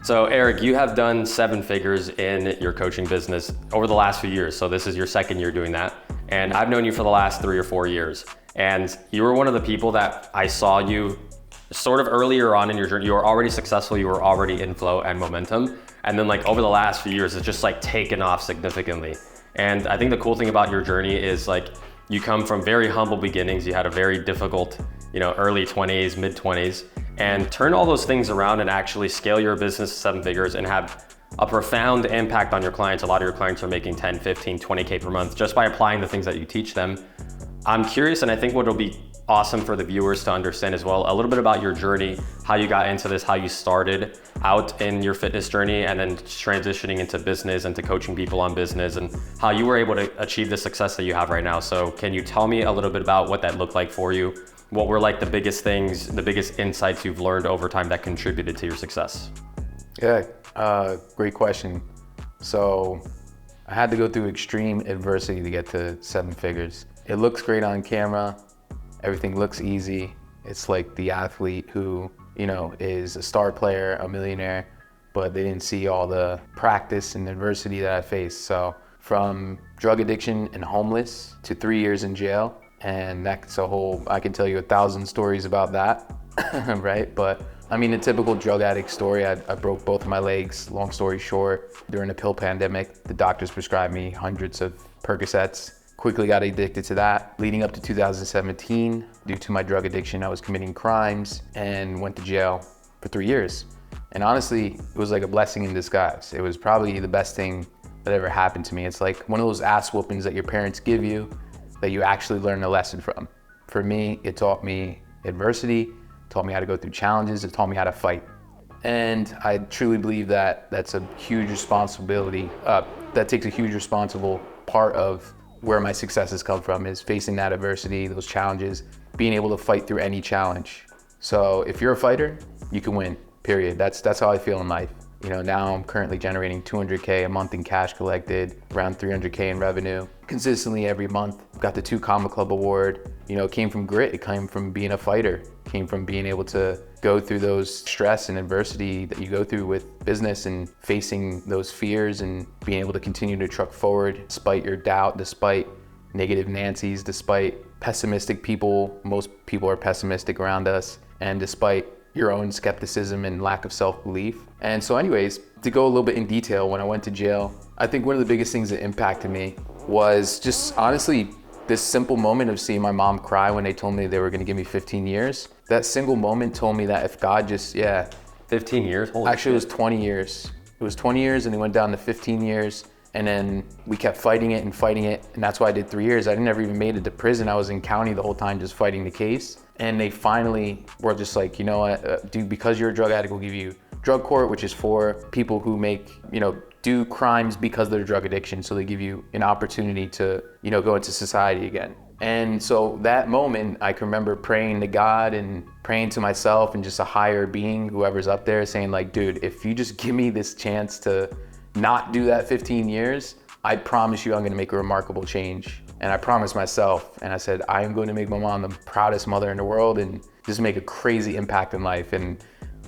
So Erik, you have done 7 figures in your coaching business over the last few years. So this is your second year doing that. And I've known you for the last 3 or 4 years. And you were one of the people that I saw you sort of earlier on in your journey. You were already successful, you were already in flow and momentum. And then like over the last few years, it's just like taken off significantly. And I think the cool thing about your journey is like, you come from very humble beginnings. You had a very difficult, early 20s, mid 20s, and turn all those things around and actually scale your business to 7 figures and have a profound impact on your clients. A lot of your clients are making 10, 15, 20K per month just by applying the things that you teach them. I'm curious, and I think what will be awesome for the viewers to understand as well, a little bit about your journey, how you got into this, how you started out in your fitness journey and then transitioning into business and to coaching people on business, and how you were able to achieve the success that you have right now. So can you tell me a little bit about what that looked like for you? What were like the biggest things, the biggest insights you've learned over time that contributed to your success? Yeah, great question. So I had to go through extreme adversity to get to 7 figures. It looks great on camera. Everything looks easy. It's like the athlete who, is a star player, a millionaire, but they didn't see all the practice and adversity that I faced. So from drug addiction and homeless to 3 years in jail, and that's I can tell you 1,000 stories about that, right? But I mean, a typical drug addict story. I broke both of my legs, long story short. During the pill pandemic, the doctors prescribed me hundreds of Percocets. Quickly got addicted to that. Leading up to 2017, due to my drug addiction, I was committing crimes and went to jail for 3 years. And honestly, it was like a blessing in disguise. It was probably the best thing that ever happened to me. It's like one of those ass whoopings that your parents give you that you actually learn a lesson from. For me, it taught me adversity, it taught me how to go through challenges, it taught me how to fight. And I truly believe that that's a huge responsibility, that takes a huge responsible part of where my successes come from, is facing that adversity, those challenges, being able to fight through any challenge. So if you're a fighter, you can win, period. That's how I feel in life. Now I'm currently generating 200K a month in cash collected, around 300K in revenue, consistently every month. Got the 2 Comma Club award. It came from grit, it came from being a fighter, it came from being able to go through those stress and adversity that you go through with business and facing those fears and being able to continue to truck forward despite your doubt, despite negative Nancy's, despite pessimistic people. Most people are pessimistic around us, and despite your own skepticism and lack of self-belief. And so anyways, to go a little bit in detail, when I went to jail, I think one of the biggest things that impacted me was just honestly this simple moment of seeing my mom cry when they told me they were gonna give me 15 years. That single moment told me that if God 15 years? Holy actually, shit. It was 20 years. It was 20 years and it went down to 15 years. And then we kept fighting it. And that's why I did 3 years. I never even made it to prison. I was in county the whole time just fighting the case. And they finally were just like, you know what, dude, because you're a drug addict, we'll give you drug court, which is for people who do crimes because of their drug addiction. So they give you an opportunity to, go into society again. And so that moment, I can remember praying to God and praying to myself and just a higher being, whoever's up there, saying like, dude, if you just give me this chance to not do that 15 years, I promise you I'm gonna make a remarkable change. And I promised myself, and I said, I am going to make my mom the proudest mother in the world and just make a crazy impact in life. And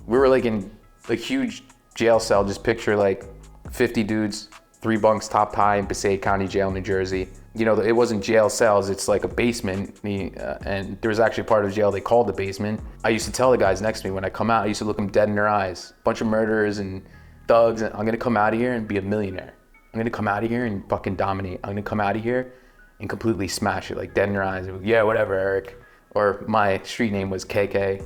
we were like in a huge jail cell. Just picture like 50 dudes, 3 bunks top high in Passaic County Jail, New Jersey. It wasn't jail cells, it's like a basement. And there was actually a part of jail they called the basement. I used to tell the guys next to me when I come out, I used to look them dead in their eyes. Bunch of murderers and thugs, and I'm gonna come out of here and be a millionaire. I'm gonna come out of here and fucking dominate. I'm gonna come out of here and completely smash it, like dead in their eyes. Yeah, whatever, Erik. Or my street name was KK.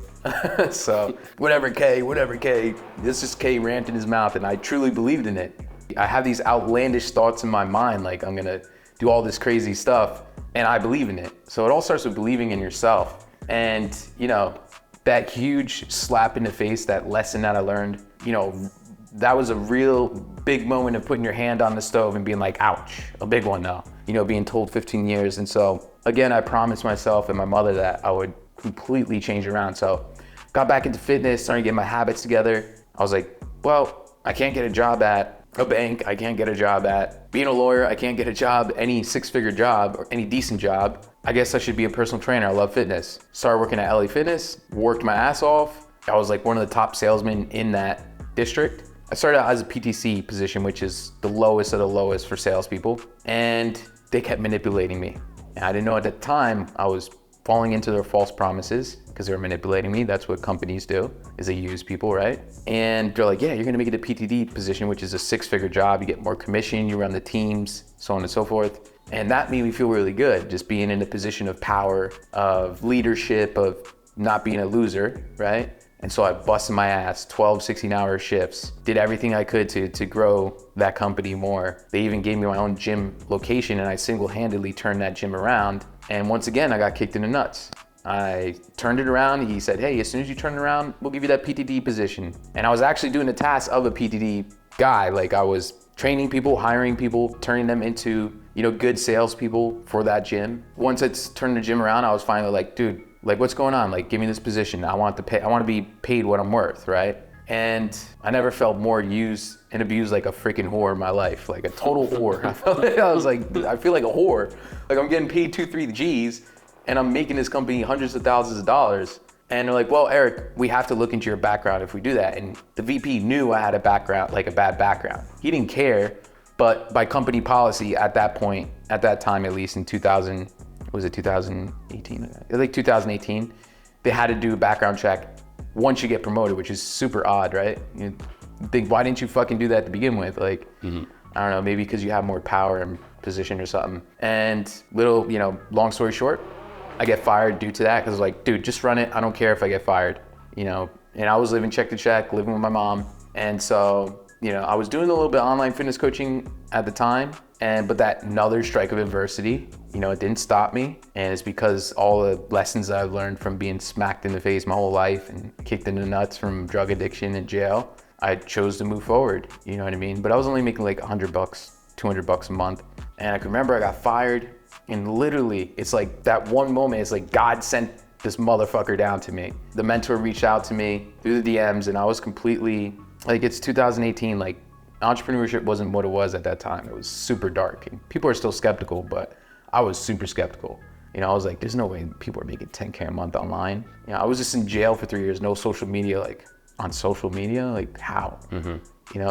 So whatever K, this is K rant in his mouth, and I truly believed in it. I have these outlandish thoughts in my mind, like I'm gonna do all this crazy stuff, and I believe in it. So it all starts with believing in yourself. And that huge slap in the face, that lesson that I learned, that was a real big moment of putting your hand on the stove and being like, ouch, a big one though, being told 15 years. And so again, I promised myself and my mother that I would completely change around. So got back into fitness, started getting my habits together. I was like, well, I can't get a job at a bank. I can't get a job at being a lawyer. I can't get a job, any 6-figure job or any decent job. I guess I should be a personal trainer. I love fitness. Started working at LA Fitness, worked my ass off. I was like one of the top salesmen in that district. I started out as a PTC position, which is the lowest of the lowest for salespeople. And they kept manipulating me. And I didn't know at the time I was falling into their false promises because they were manipulating me. That's what companies do, is they use people, right? And they're like, yeah, you're gonna make it a PTD position, which is a 6-figure job. You get more commission, you run the teams, so on and so forth. And that made me feel really good, just being in a position of power, of leadership, of not being a loser, right? And so I busted my ass, 12, 16-hour shifts, did everything I could to grow that company more. They even gave me my own gym location and I single-handedly turned that gym around. And once again, I got kicked in the nuts. I turned it around. He said, hey, as soon as you turn it around, we'll give you that PTD position. And I was actually doing the task of a PTD guy. Like I was training people, hiring people, turning them into, good salespeople for that gym. Once it's turned the gym around, I was finally like, dude, like what's going on? Like, give me this position. I want to be paid what I'm worth, right? And I never felt more used and abused like a freaking whore in my life, like a total whore. I feel like a whore. Like I'm getting paid 2-3 G's and I'm making this company hundreds of thousands of dollars. And they're like, well, Eric, we have to look into your background if we do that. And the VP knew I had a background, like a bad background. He didn't care, but by company policy at that point, at that time, at least in 2018? Like 2018, they had to do a background check once you get promoted, which is super odd, right? You think, why didn't you fucking do that to begin with? Like, I don't know, maybe because you have more power and position or something. And long story short, I get fired due to that because like, dude, just run it. I don't care if I get fired, And I was living check to check, living with my mom. And so, I was doing a little bit of online fitness coaching at the time. But that another strike of adversity, it didn't stop me. And it's because all the lessons that I've learned from being smacked in the face my whole life and kicked in the nuts from drug addiction and jail, I chose to move forward, you know what I mean? But I was only making like $100, $200 a month. And I can remember I got fired and literally it's like that one moment, it's like God sent this motherfucker down to me. The mentor reached out to me through the DMs and I was completely, like it's 2018, like entrepreneurship wasn't what it was at that time. It was super dark and people are still skeptical, but I was super skeptical. I was like, there's no way people are making 10K a month online. I was just in jail for 3 years, no social media, like on social media, like how?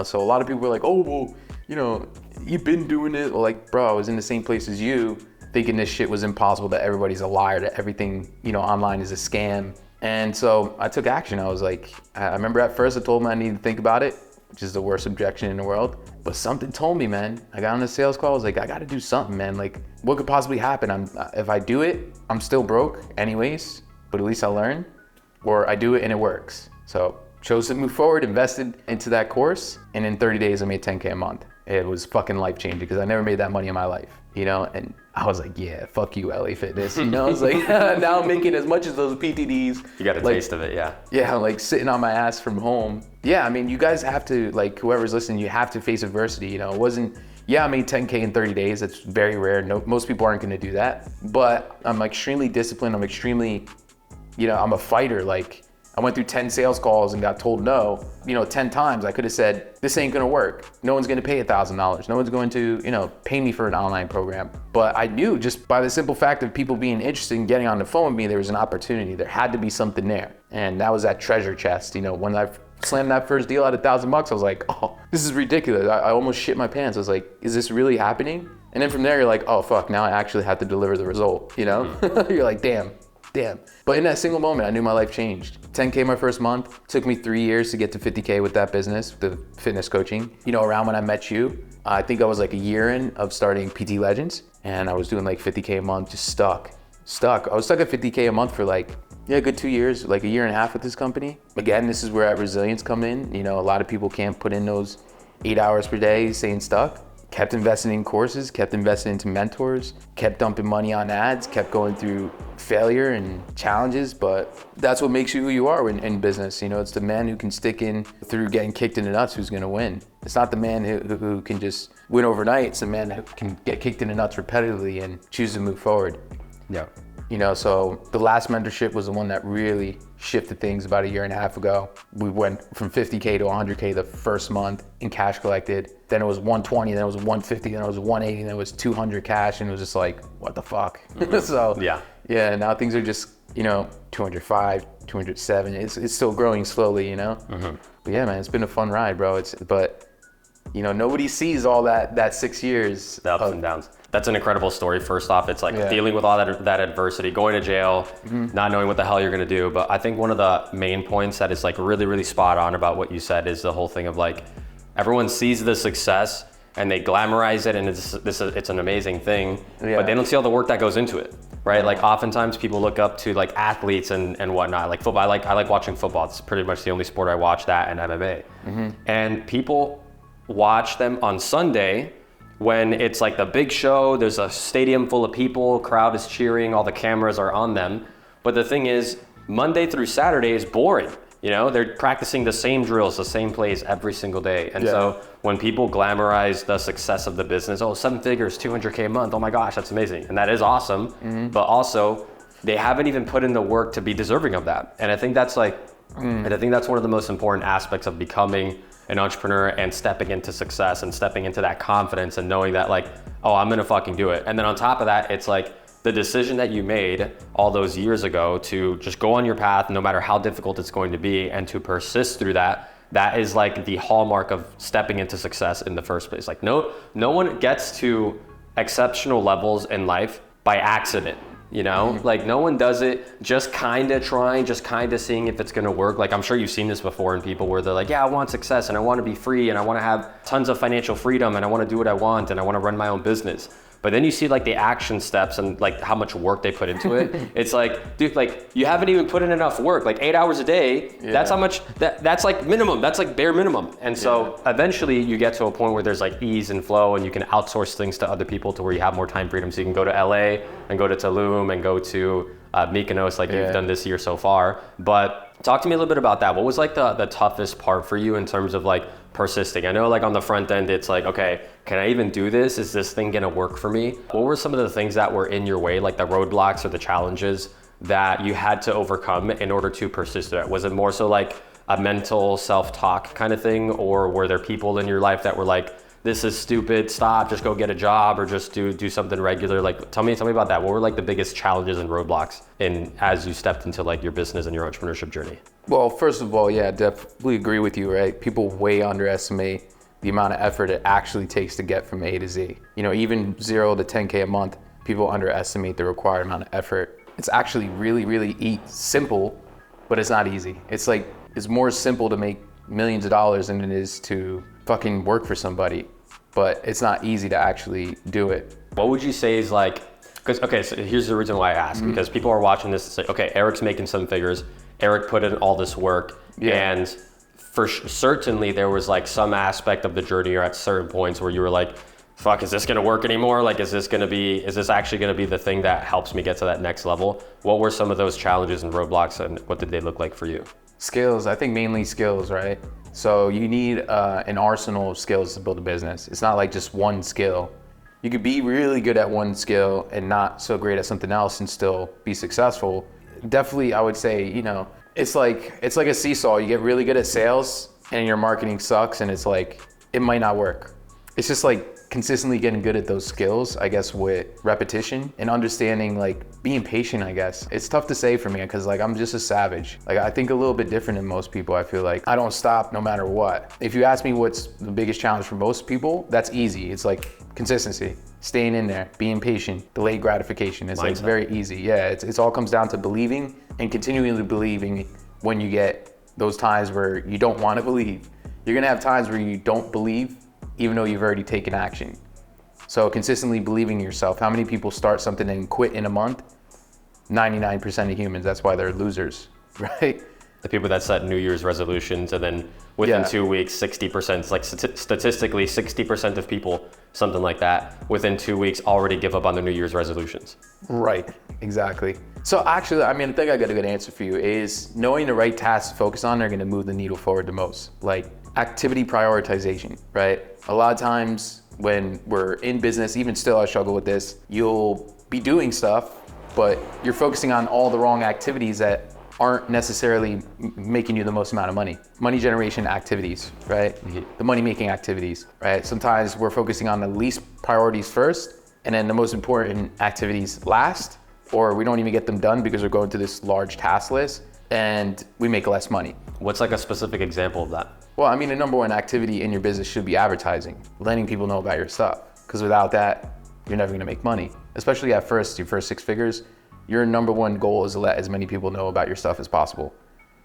So a lot of people were like, oh, well, you've been doing it. Well, like, bro, I was in the same place as you thinking this shit was impossible, that everybody's a liar, that everything, online is a scam. And so I took action. I was like, I remember at first I told him I needed to think about it, which is the worst objection in the world. But something told me, man. I got on the sales call. I was like, I got to do something, man. Like, what could possibly happen? If I do it, I'm still broke anyways, but at least I learn. Or I do it and it works. So chose to move forward, invested into that course, and in 30 days I made 10K a month. It was fucking life-changing because I never made that money in my life, and I was like, yeah, fuck you, LA Fitness. I was like, now I'm making as much as those PTDs. You got a taste of it, yeah. Yeah, like sitting on my ass from home. Yeah, I mean, you guys have to, like, whoever's listening, you have to face adversity, It wasn't, I made 10K in 30 days. That's very rare. No, most people aren't gonna do that. But I'm extremely disciplined. I'm extremely, I'm a fighter. Like, I went through 10 sales calls and got told no, 10 times. I could have said, this ain't gonna work. No one's gonna pay $1,000. No one's going to, pay me for an online program. But I knew just by the simple fact of people being interested in getting on the phone with me, there was an opportunity. There had to be something there. And that was that treasure chest. When I slammed that first deal at $1,000, I was like, oh, this is ridiculous. I almost shit my pants. I was like, is this really happening? And then from there, you're like, oh, fuck, now I actually have to deliver the result, You're like, damn. But in that single moment, I knew my life changed. 10K my first month. Took me 3 years to get to 50K with that business, the fitness coaching. Around when I met you, I think I was like a year in of starting PT Legends, and I was doing like 50K a month, just stuck. I was stuck at 50K a month for like, a good 2 years, like a year and a half with this company. Again, this is where that resilience come in. A lot of people can't put in those 8 hours per day staying stuck. Kept investing in courses, kept investing into mentors, kept dumping money on ads, kept going through failure and challenges, but that's what makes you who you are in business. It's the man who can stick in through getting kicked in the nuts who's gonna win. It's not the man who can just win overnight. It's the man who can get kicked in the nuts repetitively and choose to move forward. Yeah. So the last mentorship was the one that really shifted things about a year and a half ago. We went from 50K to 100K the first month in cash collected. Then it was 120, then it was 150, then it was 180, then it was 200 cash, and it was just like, what the fuck? So yeah, now things are just, 205, 207. It's still growing slowly, you know? But yeah, man, it's been a fun ride, bro. But you know, nobody sees all that 6 years. The ups and downs. That's an incredible story. First off, it's like dealing with all that adversity, going to jail, not knowing what the hell you're gonna do. But I think one of the main points that is like really, really spot on about what you said is the whole thing of like, everyone sees the success and they glamorize it, and it's an amazing thing, but they don't see all the work that goes into it, right? Like oftentimes people look up to like athletes and whatnot, like football. I like watching football. It's pretty much the only sport I watch, that and MMA. And people watch them on Sunday when it's like the big show, there's a stadium full of people, crowd is cheering, all the cameras are on them. But the thing is, Monday through Saturday is boring. You know, they're practicing the same drills, the same plays every single day. And so when people glamorize the success of the business, oh, 7 figures, 200K a month, oh my gosh, that's amazing. And that is awesome. But also, they haven't even put in the work to be deserving of that. And I think that's like, and I think that's one of the most important aspects of becoming an entrepreneur and stepping into success and stepping into that confidence and knowing that like, oh, I'm gonna fucking do it. And then on top of that, it's like the decision that you made all those years ago to just go on your path, no matter how difficult it's going to be, and to persist through that. That is like the hallmark of stepping into success in the first place. Like no one gets to exceptional levels in life by accident. You know, like no one does it just kind of trying, just kind of seeing if it's going to work. Like I'm sure you've seen this before in people where they're like, yeah, I want success and I want to be free and I want to have tons of financial freedom and I want to do what I want and I want to run my own business. But then you see like the action steps and like how much work they put into it. It's like, dude, like you haven't even put in enough work, like 8 hours a day. That's how much, that's like minimum, that's like bare minimum. And so eventually you get to a point where there's like ease and flow and you can outsource things to other people to where you have more time freedom. So you can go to LA and go to Tulum and go to Mykonos like you've done this year so far. But talk to me a little bit about that. What was like the toughest part for you in terms of like persisting? I know like on the front end, it's like, okay, can I even do this? Is this thing gonna work for me? What were some of the things that were in your way, like the roadblocks or the challenges that you had to overcome in order to persist through it? Was it more so like a mental self-talk kind of thing? Or were there people in your life that were like, this is stupid, stop, just go get a job or just do something regular? Like, tell me about that. What were like the biggest challenges and roadblocks as you stepped into like your business and your entrepreneurship journey? Well, first of all, yeah, definitely agree with you, right? People way underestimate the amount of effort it actually takes to get from A to Z. You know, even 0 to 10K a month, people underestimate the required amount of effort. It's actually really, really simple, but it's not easy. It's like, it's more simple to make millions of dollars than it is to fucking work for somebody, but it's not easy to actually do it. What would you say is like, because, okay, so here's the reason why I ask, because people are watching this and say, okay, Erik's making 7 figures, Erik put in all this work, and for certainly there was like some aspect of the journey or at certain points where you were like, fuck, is this gonna work anymore? Like, is this actually gonna be the thing that helps me get to that next level? What were some of those challenges and roadblocks and what did they look like for you? Skills, I think mainly skills, right? So you need an arsenal of skills to build a business. It's not like just one skill. You could be really good at one skill and not so great at something else and still be successful. Definitely, I would say, you know, it's like a seesaw. You get really good at sales and your marketing sucks and it's like, it might not work. It's just like consistently getting good at those skills, I guess, with repetition and understanding, like being patient, I guess. It's tough to say for me because like I'm just a savage. Like I think a little bit different than most people. I feel like I don't stop no matter what. If you ask me what's the biggest challenge for most people, that's easy. It's like consistency, staying in there, being patient, delayed gratification. It's like very easy. Yeah, it's all comes down to believing and continually believing when you get those times where you don't want to believe. You're gonna have times where you don't believe even though you've already taken action. So consistently believing in yourself. How many people start something and quit in a month? 99% of humans, that's why they're losers, right? The people that set New Year's resolutions and then within 2 weeks, 60%, like statistically 60% of people, something like that, within 2 weeks already give up on their New Year's resolutions. Right, exactly. So actually, I mean, I think I got a good answer for you is knowing the right tasks to focus on are gonna move the needle forward the most. Like activity prioritization, right? A lot of times when we're in business, even still I struggle with this, you'll be doing stuff, but you're focusing on all the wrong activities that aren't necessarily making you the most amount of money. Money generation activities, right? The money making activities, right? Sometimes we're focusing on the least priorities first and then the most important activities last, or we don't even get them done because we're going to this large task list and we make less money. What's like a specific example of that? Well, I mean, the number one activity in your business should be advertising, letting people know about your stuff. Because without that, you're never gonna make money. Especially at first, your first 6 figures, your number one goal is to let as many people know about your stuff as possible.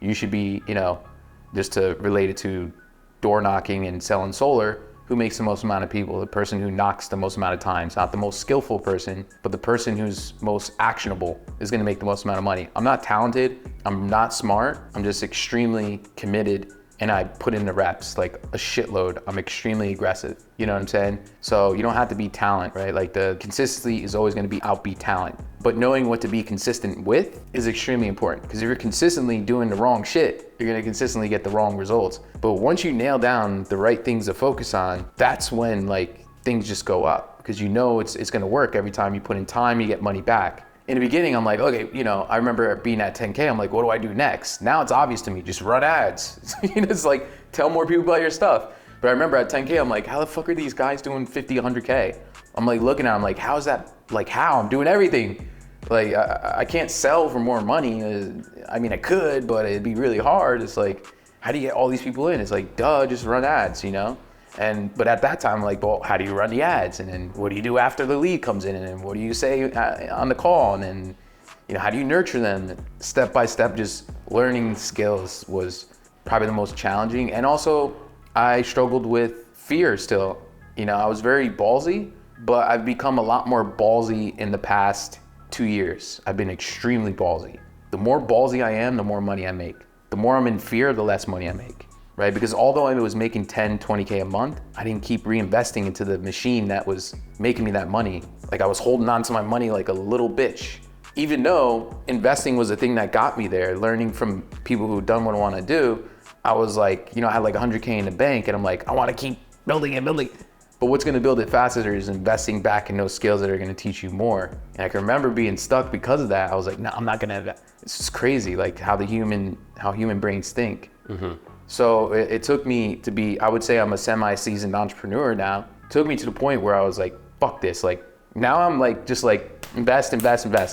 You should be, just to relate it to door knocking and selling solar, who makes the most amount of people? The person who knocks the most amount of times, not the most skillful person, but the person who's most actionable is gonna make the most amount of money. I'm not talented, I'm not smart, I'm just extremely committed, and I put in the reps, like a shitload. I'm extremely aggressive, you know what I'm saying? So you don't have to be talent, right? Like the consistency is always gonna be outbeat talent. But knowing what to be consistent with is extremely important, because if you're consistently doing the wrong shit, you're gonna consistently get the wrong results. But once you nail down the right things to focus on, that's when like things just go up, because you know it's gonna work. Every time you put in time, you get money back. In the beginning, I'm like, okay, I remember being at 10K, I'm like, what do I do next? Now it's obvious to me, just run ads. It's like, tell more people about your stuff. But I remember at 10K, I'm like, how the fuck are these guys doing 50, 100K? I'm like looking at them, like, how is that, like how? I'm doing everything. Like, I can't sell for more money. I mean, I could, but it'd be really hard. It's like, how do you get all these people in? It's like, duh, just run ads, But at that time, I'm like, well, how do you run the ads? And then what do you do after the lead comes in? And then what do you say on the call? And then, how do you nurture them? Step by step, just learning skills was probably the most challenging. And also, I struggled with fear still. I was very ballsy, but I've become a lot more ballsy in the past 2 years. I've been extremely ballsy. The more ballsy I am, the more money I make. The more I'm in fear, the less money I make. Right? Because although I was making 10, 20K a month, I didn't keep reinvesting into the machine that was making me that money. Like I was holding on to my money like a little bitch. Even though investing was the thing that got me there, learning from people who've done what I want to do, I was like, I had like 100K in the bank and I'm like, I want to keep building and building. But what's going to build it faster is investing back in those skills that are going to teach you more. And I can remember being stuck because of that. I was like, no, I'm not going to invest. It's just crazy, like how human brains think. Mm-hmm. So it took me to be, I would say I'm a semi-seasoned entrepreneur now. It took me to the point where I was like, fuck this. Like now I'm like, just like invest.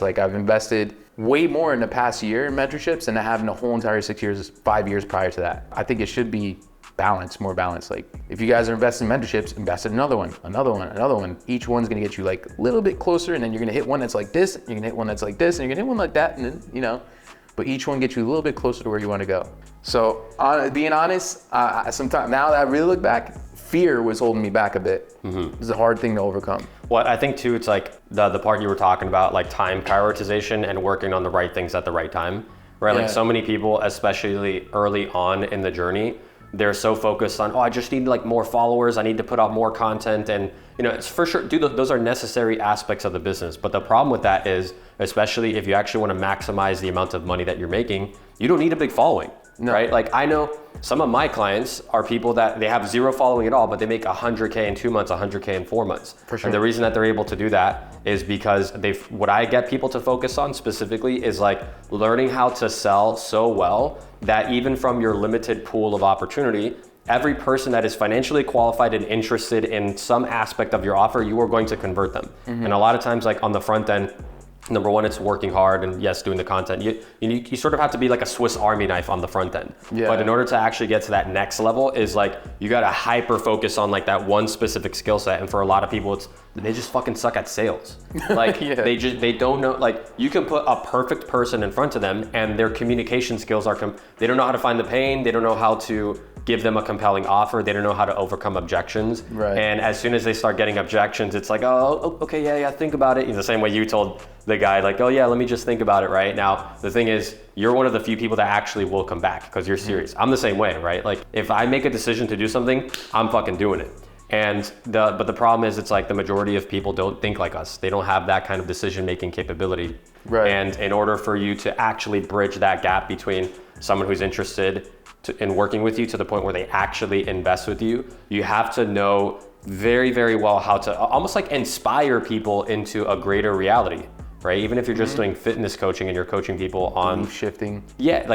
Like I've invested way more in the past year in mentorships than I have in the whole entire 5 years prior to that. I think it should be more balanced. Like if you guys are investing in mentorships, invest in another one. Each one's gonna get you like a little bit closer, and then you're gonna hit one that's like this, you're gonna hit one that's like this, and you're gonna hit one like that, and then, but each one gets you a little bit closer to where you wanna go. So being honest, sometimes now that I really look back, fear was holding me back a bit. Mm-hmm. It's a hard thing to overcome. Well, I think too, it's like the part you were talking about, like time prioritization and working on the right things at the right time, right? Yeah. Like so many people, especially early on in the journey, they're so focused on, I just need like more followers, I need to put out more content, and it's for sure, those are necessary aspects of the business. But the problem with that is, especially if you actually want to maximize the amount of money that you're making, you don't need a big following. No. Right? Like I know some of my clients are people that they have 0 following at all, but they make 100K in 2 months, 100K in 4 months. For sure. And the reason that they're able to do that is because what I get people to focus on specifically is like learning how to sell so well that even from your limited pool of opportunity, every person that is financially qualified and interested in some aspect of your offer, you are going to convert them. Mm-hmm. And a lot of times, like on the front end, number one, it's working hard and yes, doing the content. You sort of have to be like a Swiss Army knife on the front end. Yeah. But in order to actually get to that next level is like, you got to hyper focus on like that one specific skill set. And for a lot of people, they just fucking suck at sales. Like yeah. they don't know, like you can put a perfect person in front of them and their communication skills they don't know how to find the pain. They don't know how to give them a compelling offer. They don't know how to overcome objections. Right. And as soon as they start getting objections, it's like, oh, okay, yeah, think about it. The same way you told the guy, like, oh yeah, let me just think about it, right? Now, the thing is, you're one of the few people that actually will come back because you're serious. I'm the same way, right? Like, if I make a decision to do something, I'm fucking doing it. But the problem is, it's like the majority of people don't think like us. They don't have that kind of decision-making capability. Right. And in order for you to actually bridge that gap between someone who's interested in working with you to the point where they actually invest with you, you have to know very, very well how to almost like inspire people into a greater reality, right? Even if you're just doing fitness coaching and you're coaching people on shifting. Yeah,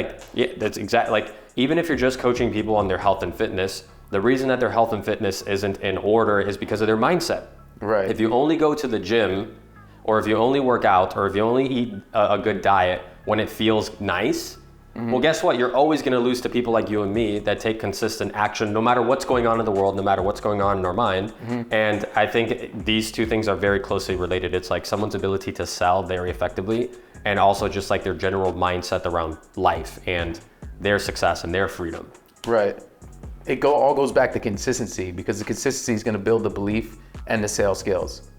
that's exactly, like even if you're just coaching people on their health and fitness, the reason that their health and fitness isn't in order is because of their mindset. Right. If you only go to the gym, or if you only work out, or if you only eat a good diet when it feels nice, Well, guess what? You're always going to lose to people like you and me that take consistent action no matter what's going on in the world, no matter what's going on in our mind. And I think these two things are very closely related. It's like someone's ability to sell very effectively, and also just like their general mindset around life and their success and their freedom. Right. It all goes back to consistency, because the consistency is going to build the belief and the sales skills.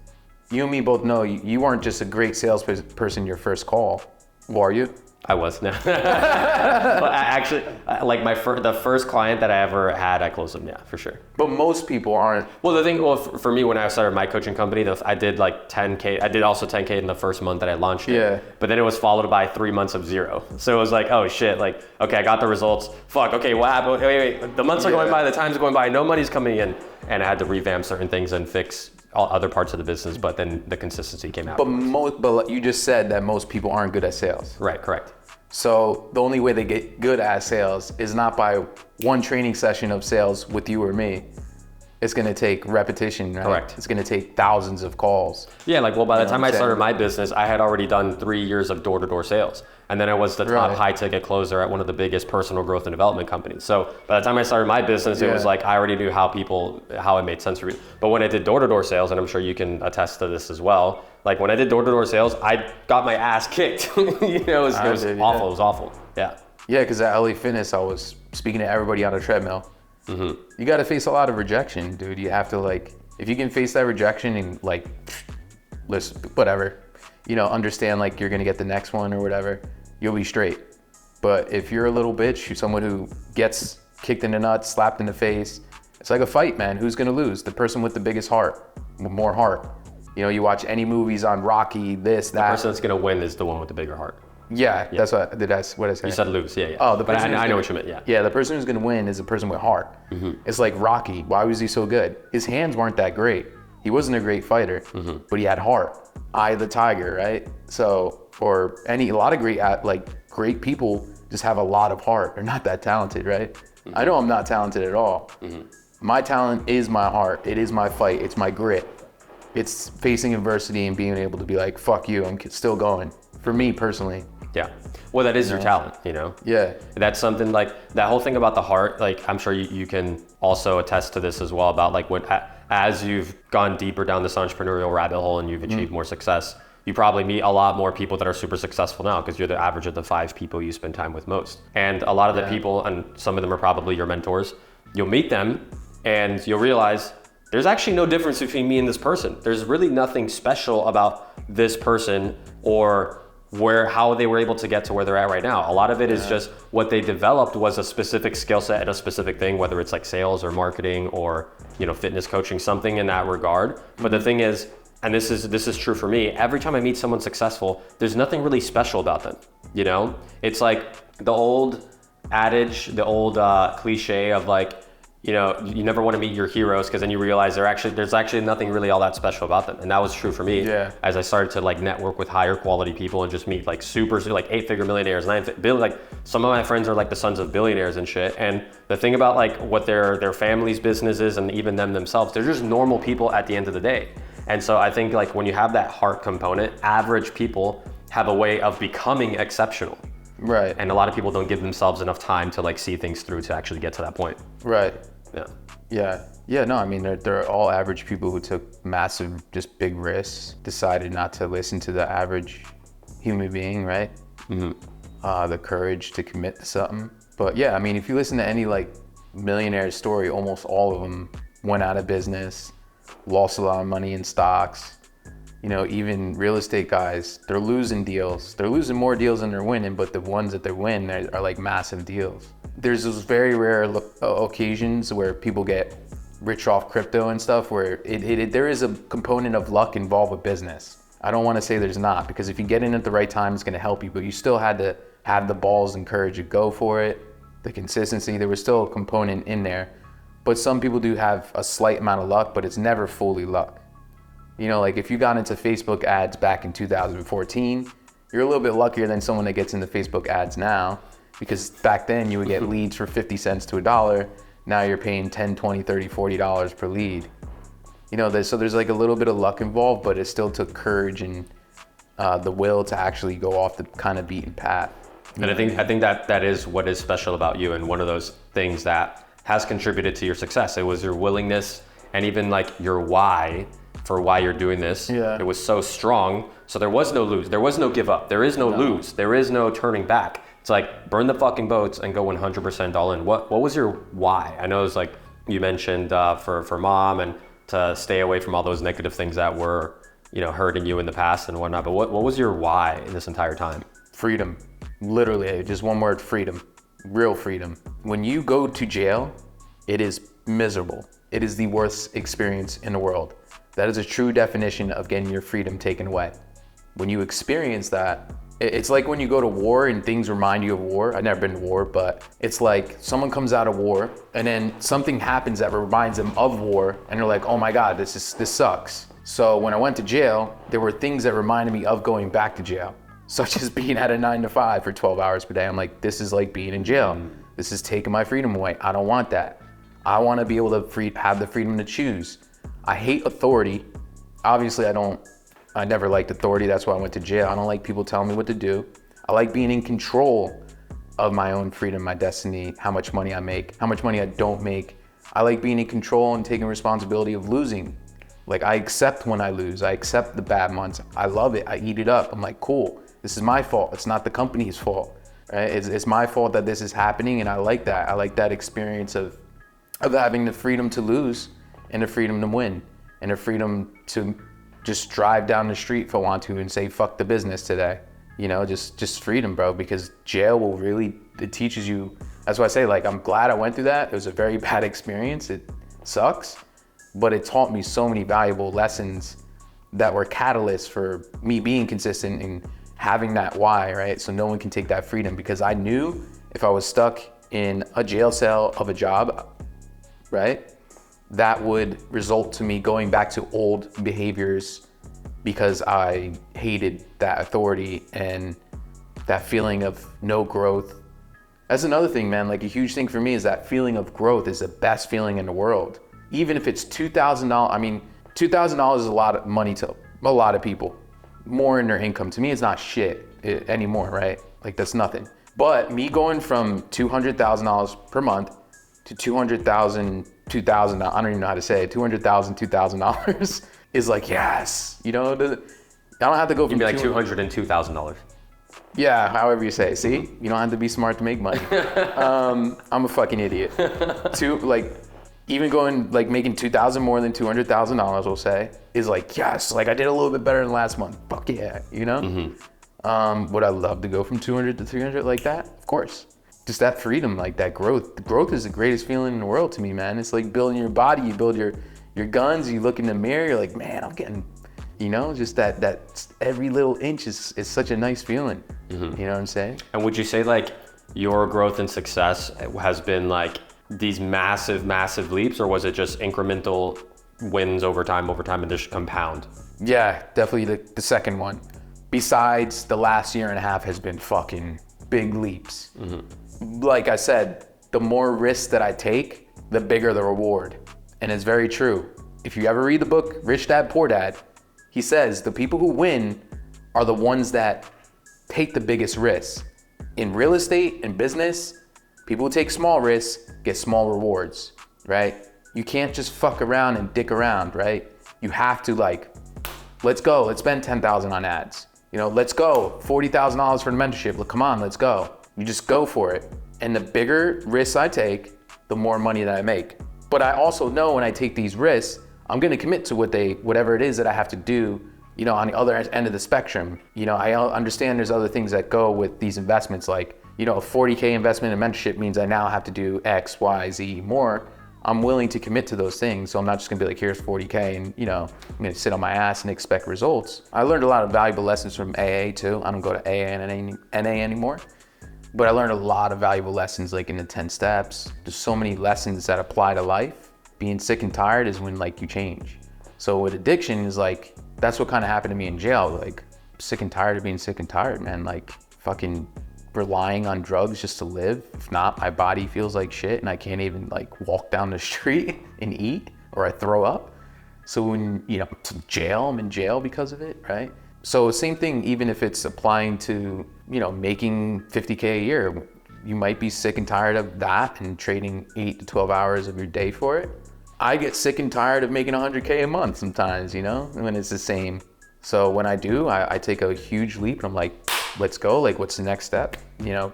You and me both know you weren't just a great salesperson your first call, were you? I was, no. Well, actually, like the first client that I ever had, I closed them, yeah, for sure. But most people aren't. Well, for me, when I started my coaching company, I did like 10K. I did also 10K in the first month that I launched it. Yeah. But then it was followed by 3 months of zero. So it was like, oh shit, like, okay, I got the results. Fuck, okay, what happened? Wait, the months are going by, the time's going by, no money's coming in. And I had to revamp certain things and fix all other parts of the business, but then the consistency came out. But you just said that most people aren't good at sales. Right, correct. So the only way they get good at sales is not by one training session of sales with you or me. It's going to take repetition, right? Correct. It's going to take thousands of calls. Yeah, like, well, by the time I started my saying? business, I had already done 3 years of door-to-door sales. And then I was the top high-ticket closer at one of the biggest personal growth and development companies. So by the time I started my business, it was like I already knew how it made sense for me. But when I did door-to-door sales, and I'm sure you can attest to this as well, like when I did door-to-door sales, I got my ass kicked. It was awful. It was awful. Yeah. Yeah, because at LA Fitness, I was speaking to everybody on a treadmill. You got to face a lot of rejection, dude. You have to, like, if you can face that rejection and like, listen, whatever, understand like you're gonna get the next one or whatever, you'll be straight. But if you're a little bitch, you're someone who gets kicked in the nuts, slapped in the face, it's like a fight, man. Who's gonna lose? The person with the biggest heart, with more heart. You watch any movies on Rocky, this, that. The person that's gonna win is the one with the bigger heart. Yeah, that's what I said. You said lose, yeah. Oh, but I know what you meant, yeah. Yeah, the person who's gonna win is the person with heart. It's like Rocky. Why was he so good? His hands weren't that great. He wasn't a great fighter, but he had heart. Eye of the tiger, right? So, a lot of great people just have a lot of heart. They're not that talented, right? I know I'm not talented at all. My talent is my heart. It is my fight. It's my grit. It's facing adversity and being able to be like, fuck you, I'm still going. For me personally. Yeah. Well, that is your talent, Yeah. That's something like that whole thing about the heart. Like, I'm sure you can also attest to this as well about like as you've gone deeper down this entrepreneurial rabbit hole and you've achieved more success, you probably meet a lot more people that are super successful now because you're the average of the 5 people you spend time with most. And a lot of the people, and some of them are probably your mentors, you'll meet them and you'll realize there's actually no difference between me and this person. There's really nothing special about this person or how they were able to get to where they're at right now. A lot of it is just what they developed was a specific skill set and a specific thing, whether it's like sales or marketing or fitness coaching, something in that regard. But the thing is, and this is true for me, every time I meet someone successful, there's nothing really special about them. It's like the old adage, the old cliche of like, you never want to meet your heroes because then you realize there's actually nothing really all that special about them. And that was true for me as I started to like network with higher quality people and just meet like like 8-figure millionaires, like some of my friends are like the sons of billionaires and shit. And the thing about like what their family's business is and even them themselves, they're just normal people at the end of the day. And so I think like when you have that heart component, average people have a way of becoming exceptional. Right. And a lot of people don't give themselves enough time to like see things through to actually get to that point. Right. Yeah. Yeah, no, I mean, they're all average people who took massive, just big risks, decided not to listen to the average human being, right? The courage to commit to something. But yeah, I mean, if you listen to any like millionaire story, almost all of them went out of business, lost a lot of money in stocks. Even real estate guys, they're losing deals. They're losing more deals than they're winning, but the ones that they win are like massive deals. There's those very rare occasions where people get rich off crypto and stuff where there is a component of luck involved with business. I don't want to say there's not, because if you get in at the right time, it's going to help you, but you still had to have the balls and courage to go for it, the consistency. There was still a component in there, but some people do have a slight amount of luck, but it's never fully luck. Like if you got into Facebook ads back in 2014, you're a little bit luckier than someone that gets into Facebook ads now, because back then you would get leads for 50 cents to $1. Now you're paying $10, $20, $30, $40 per lead. So there's like a little bit of luck involved, but it still took courage and the will to actually go off the kind of beaten path. And I think that is what is special about you, and one of those things that has contributed to your success. It was your willingness, and even like your why for why you're doing this. Yeah. It was so strong. So there was no lose. There was no give up. There is no lose. There is no turning back. It's like burn the fucking boats and go 100% all in. What was your why? I know it's like you mentioned for mom and to stay away from all those negative things that were, hurting you in the past and whatnot. But what was your why in this entire time? Freedom. Literally, just one word, freedom. Real freedom. When you go to jail, it is miserable. It is the worst experience in the world. That is a true definition of getting your freedom taken away. When you experience that, it's like when you go to war and things remind you of war. I've never been to war, but it's like someone comes out of war and then something happens that reminds them of war, and they're like, oh my God, this sucks. So when I went to jail, there were things that reminded me of going back to jail, such as being at a 9 to 5 for 12 hours per day. I'm like, this is like being in jail. This is taking my freedom away. I don't want that. I want to be able to have the freedom to choose. I hate authority. Obviously, I never liked authority. That's why I went to jail. I don't like people telling me what to do. I like being in control of my own freedom, my destiny, how much money I make, how much money I don't make. I like being in control and taking responsibility of losing. Like, I accept when I lose. I accept the bad months. I love it. I eat it up. I'm like, cool. This is my fault. It's not the company's fault, right? It's my fault that this is happening, and I like that. I like that experience of having the freedom to lose and the freedom to win and the freedom to just drive down the street if I want to and say, fuck the business today. Just freedom, bro, because jail it teaches you. That's why I say, like, I'm glad I went through that. It was a very bad experience. It sucks, but it taught me so many valuable lessons that were catalysts for me being consistent and having that why, right? So no one can take that freedom, because I knew if I was stuck in a jail cell of a job, right, that would result to me going back to old behaviors because I hated that authority and that feeling of no growth. That's another thing, man. Like, a huge thing for me is that feeling of growth is the best feeling in the world. Even if it's $2,000, I mean, $2,000 is a lot of money to a lot of people, more in their income. To me, it's not shit anymore, right? Like, that's nothing. But me going from $200,000 per month to $200,000, $2,000, I don't even know how to say it, $200,000, $2,000 is like, yes. I don't have to go from You'd be like $202,000. Yeah, however you say it. See, you don't have to be smart to make money. I'm a fucking idiot. Even going, like, making $2,000 more than $200,000, we'll say, is like, yes, like I did a little bit better than last month. Fuck yeah, Mm-hmm. Would I love to go from 200 to 300 like that? Of course. Just that freedom, like that growth. The growth is the greatest feeling in the world to me, man. It's like building your body. You build your guns. You look in the mirror. You're like, man, I'm getting, just that every little inch is such a nice feeling. Mm-hmm. You know what I'm saying? And would you say, like, your growth and success has been like these massive leaps, or was it just incremental wins over time and just compound? Yeah, definitely the second one. Besides, the last year and a half has been fucking big leaps. Mm-hmm. Like I said, the more risks that I take, the bigger the reward. And it's very true. If you ever read the book, Rich Dad, Poor Dad, he says the people who win are the ones that take the biggest risks. In real estate and business, people who take small risks get small rewards, right? You can't just fuck around and dick around, right? You have to, like, let's go. Let's spend $10,000 on ads. Let's go. $40,000 for the mentorship. Look, come on, let's go. You just go for it. And the bigger risks I take, the more money that I make. But I also know when I take these risks, I'm gonna commit to whatever it is that I have to do, on the other end of the spectrum. I understand there's other things that go with these investments, like, a 40K investment in mentorship means I now have to do X, Y, Z more. I'm willing to commit to those things. So I'm not just gonna be like, here's 40K and, I'm gonna sit on my ass and expect results. I learned a lot of valuable lessons from AA too. I don't go to AA and NA anymore, but I learned a lot of valuable lessons, like in the 10 steps. There's so many lessons that apply to life. Being sick and tired is when, like, you change. So with addiction is like, that's what kind of happened to me in jail. Like, sick and tired of being sick and tired, man. Like, fucking relying on drugs just to live. If not, my body feels like shit and I can't even, like, walk down the street and eat, or I throw up. So when, to jail, I'm in jail because of it, right? So same thing, even if it's applying to, making 50K a year, you might be sick and tired of that and trading 8 to 12 hours of your day for it. I get sick and tired of making 100K a month sometimes, when it's the same. So when I do, I take a huge leap and I'm like, let's go. Like, what's the next step?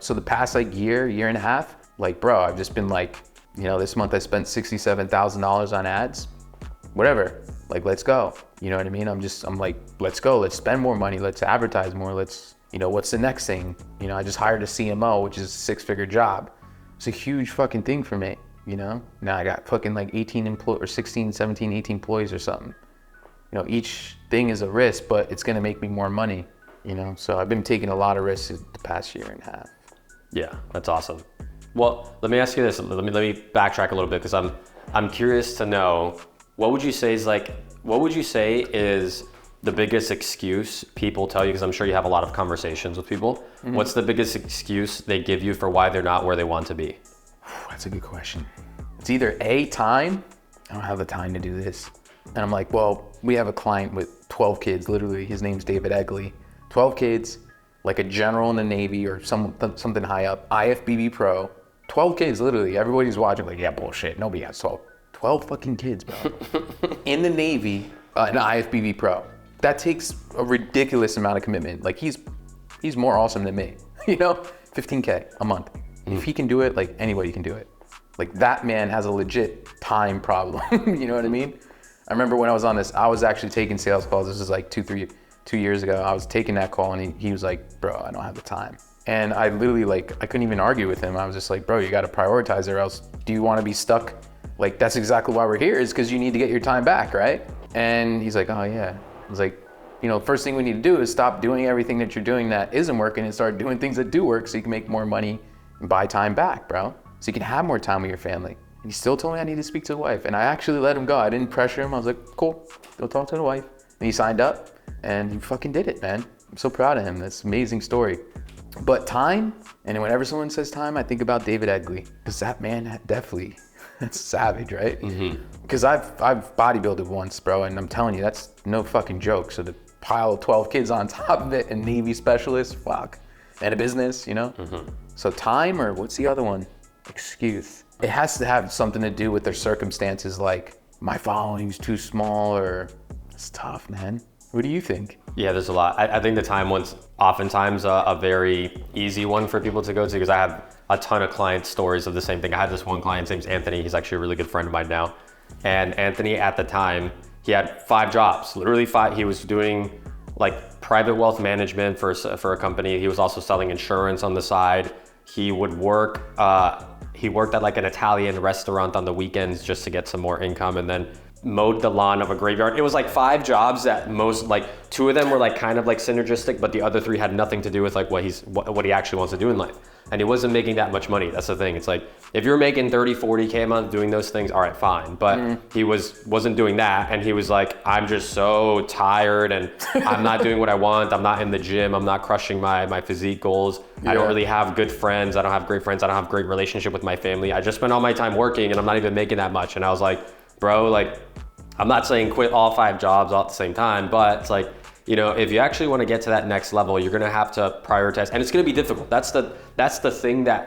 So the past year and a half, bro, I've just been this month I spent $67,000 on ads, whatever. Let's go. You know what I mean? I'm like, let's go. Let's spend more money. Let's advertise more. Let's, what's the next thing? I just hired a CMO, which is a 6-figure job. It's a huge fucking thing for me. Now I got fucking 18 employees or 16, 17, 18 employees or something. Each thing is a risk, but it's going to make me more money, So I've been taking a lot of risks the past year and a half. Yeah, that's awesome. Well, let me ask you this. Let me backtrack a little bit because I'm curious to know what would you say is the biggest excuse people tell you, because I'm sure you have a lot of conversations with people. Mm-hmm. What's the biggest excuse they give you for why they're not where they want to be? That's a good question. It's either time, I don't have the time to do this. And I'm like, well, we have a client with 12 kids, literally, his name's David Egley. 12 kids, like a general in the Navy or something high up, IFBB pro. 12 kids, literally, everybody's watching yeah, bullshit, nobody has 12 fucking kids, bro. In the Navy, an IFBB pro. That takes a ridiculous amount of commitment. He's more awesome than me, 15K a month. If he can do it, anybody can do it. That man has a legit time problem, you know what I mean? I remember when I was on this, I was actually taking sales calls. This is 2 years ago. I was taking that call and he was like, bro, I don't have the time. And I literally I couldn't even argue with him. I was just like, bro, you got to prioritize or else do you want to be stuck? That's exactly why we're here, is because you need to get your time back, right? And he's like, oh yeah. I was like, first thing we need to do is stop doing everything that you're doing that isn't working and start doing things that do work so you can make more money and buy time back, bro. So you can have more time with your family. And he still told me I need to speak to the wife. And I actually let him go. I didn't pressure him. I was like, cool, go talk to the wife. And he signed up and he fucking did it, man. I'm so proud of him. That's an amazing story. But time, and whenever someone says time, I think about David Egley. Because that man definitely, that's savage, right? Because I've bodybuilded once, bro, and I'm telling you, that's no fucking joke. So to pile 12 kids on top of it, and Navy specialist, fuck, and a business, So time, or what's the other one? Excuse. It has to have something to do with their circumstances, like my following's too small, or it's tough, man. What do you think? Yeah, there's a lot. I think the time one's oftentimes a very easy one for people to go to, because I have a ton of client stories of the same thing. I had this one client, his name's Anthony. He's actually a really good friend of mine now. And Anthony, at the time, he had 5 jobs, literally 5. He was doing private wealth management for a company. He was also selling insurance on the side. He would work, he worked at an Italian restaurant on the weekends just to get some more income, and then mowed the lawn of a graveyard. It was 5 jobs that most, 2 of them were kind of synergistic, but the other 3 had nothing to do with what he actually wants to do in life. And he wasn't making that much money. That's the thing. It's if you're making 30, 40K a month doing those things, all right, fine. But he wasn't doing that. And he was like, I'm just so tired and I'm not doing what I want. I'm not in the gym. I'm not crushing my physique goals. Yeah. I don't really have good friends. I don't have great friends. I don't have great relationship with my family. I just spend all my time working and I'm not even making that much. And I was like, bro, I'm not saying quit all 5 jobs all at the same time, but it's if you actually want to get to that next level, you're going to have to prioritize, and it's going to be difficult. That's the thing that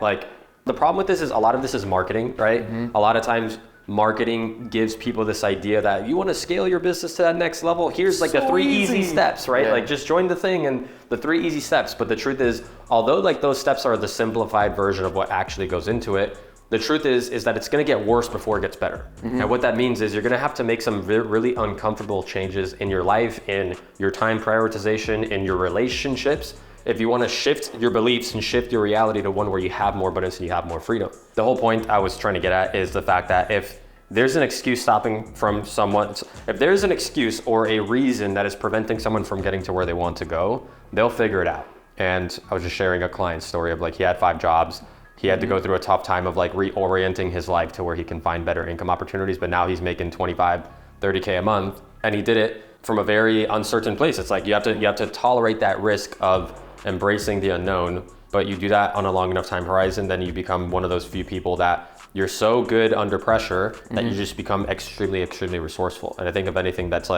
the problem with this is a lot of this is marketing, right? Mm-hmm. A lot of times marketing gives people this idea that you want to scale your business to that next level. Here's the 3 easy steps, right? Yeah. Just join the thing and the 3 easy steps. But the truth is, although those steps are the simplified version of what actually goes into it, the truth is that it's going to get worse before it gets better. Mm-hmm. And what that means is you're going to have to make some really uncomfortable changes in your life, in your time prioritization, in your relationships, if you want to shift your beliefs and shift your reality to one where you have more abundance and you have more freedom. The whole point I was trying to get at is the fact that if there's an excuse stopping from someone, if there's an excuse or a reason that is preventing someone from getting to where they want to go, they'll figure it out. And I was just sharing a client story of he had 5 jobs. He had to go through a tough time of reorienting his life to where he can find better income opportunities, but now he's making 25, 30K a month, and he did it from a very uncertain place. It's you have to tolerate that risk of embracing the unknown, but you do that on a long enough time horizon, then you become one of those few people that you're so good under pressure that you just become extremely, extremely resourceful. And I think if anything, that's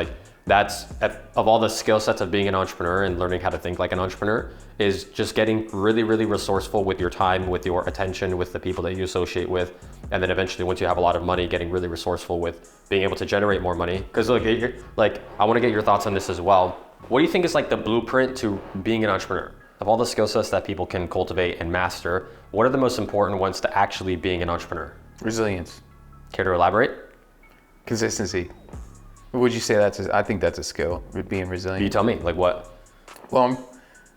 That's of all the skill sets of being an entrepreneur and learning how to think like an entrepreneur is just getting really, really resourceful with your time, with your attention, with the people that you associate with. And then eventually once you have a lot of money, getting really resourceful with being able to generate more money. Because look, I want to get your thoughts on this as well. What do you think is like the blueprint to being an entrepreneur? Of all the skill sets that people can cultivate and master, what are the most important ones to actually being an entrepreneur? Resilience. Care to elaborate? Consistency. Would you say I think that's a skill, being resilient? You tell me, like what? Well,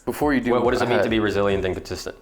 before you do... What does it mean to be resilient and consistent?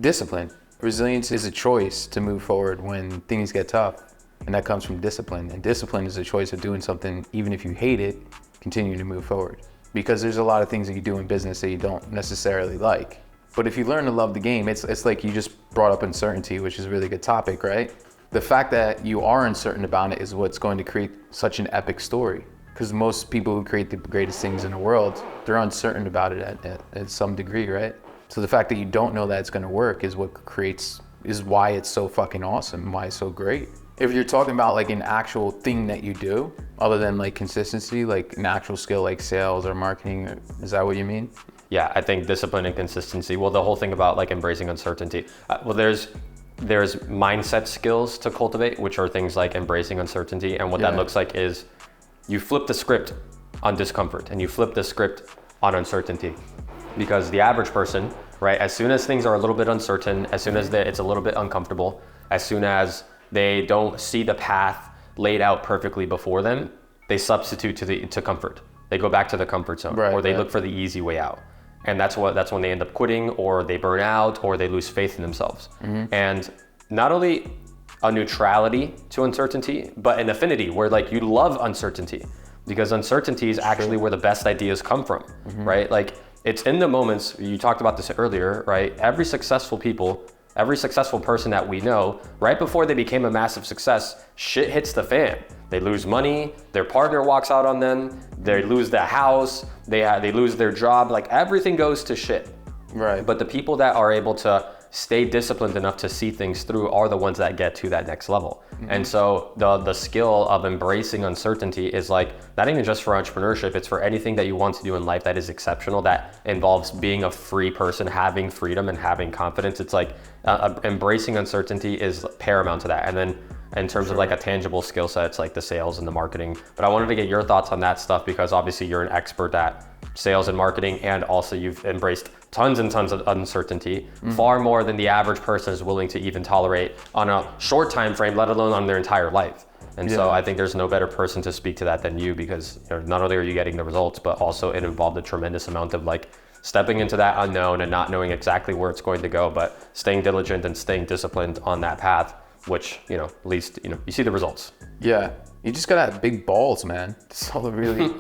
Discipline. Resilience is a choice to move forward when things get tough, and that comes from discipline. And discipline is a choice of doing something, even if you hate it, continue to move forward. Because there's a lot of things that you do in business that you don't necessarily like. But if you learn to love the game, it's like you just brought up uncertainty, which is a really good topic, right? The fact that you are uncertain about it is what's going to create such an epic story. Because most people who create the greatest things in the world, they're uncertain about it at some degree, right? So the fact that you don't know that it's going to work is why it's so fucking awesome, why it's so great. If you're talking about like an actual thing that you do, other than like consistency, like an actual skill like sales or marketing, is that what you mean? Yeah, I think discipline and consistency. Well, the whole thing about like embracing uncertainty. There's mindset skills to cultivate, which are things like embracing uncertainty. And what that looks like is you flip the script on discomfort and you flip the script on uncertainty. Because the average person, right, as soon as things are a little bit uncertain, as soon as it's a little bit uncomfortable, as soon as they don't see the path laid out perfectly before them, they substitute to comfort. They go back to the comfort zone, or they look for the easy way out. And that's when they end up quitting, or they burn out, or they lose faith in themselves. And not only a neutrality to uncertainty, but an affinity where like you love uncertainty, because uncertainty is actually where the best ideas come from, right? Like it's in the moments, you talked about this earlier, right? Every successful person that we know, right before they became a massive success, shit hits the fan. They lose money, their partner walks out on them, they lose their house, they lose their job, like everything goes to shit. Right. But the people that are able to stay disciplined enough to see things through are the ones that get to that next level. And so the skill of embracing uncertainty is like, not even just for entrepreneurship, it's for anything that you want to do in life that is exceptional, that involves being a free person, having freedom and having confidence. It's like embracing uncertainty is paramount to that. And then in terms of like a tangible skill set, it's like the sales and the marketing. But I wanted to get your thoughts on that stuff because obviously you're an expert at sales and marketing, and also you've embraced tons and tons of uncertainty, far more than the average person is willing to even tolerate on a short time frame, let alone on their entire life. And so I think there's no better person to speak to that than you, because not only are you getting the results, but also it involved a tremendous amount of like stepping into that unknown and not knowing exactly where it's going to go, but staying diligent and staying disciplined on that path, which, at least, you see the results. Yeah. You just gotta have big balls, man. That's all it really,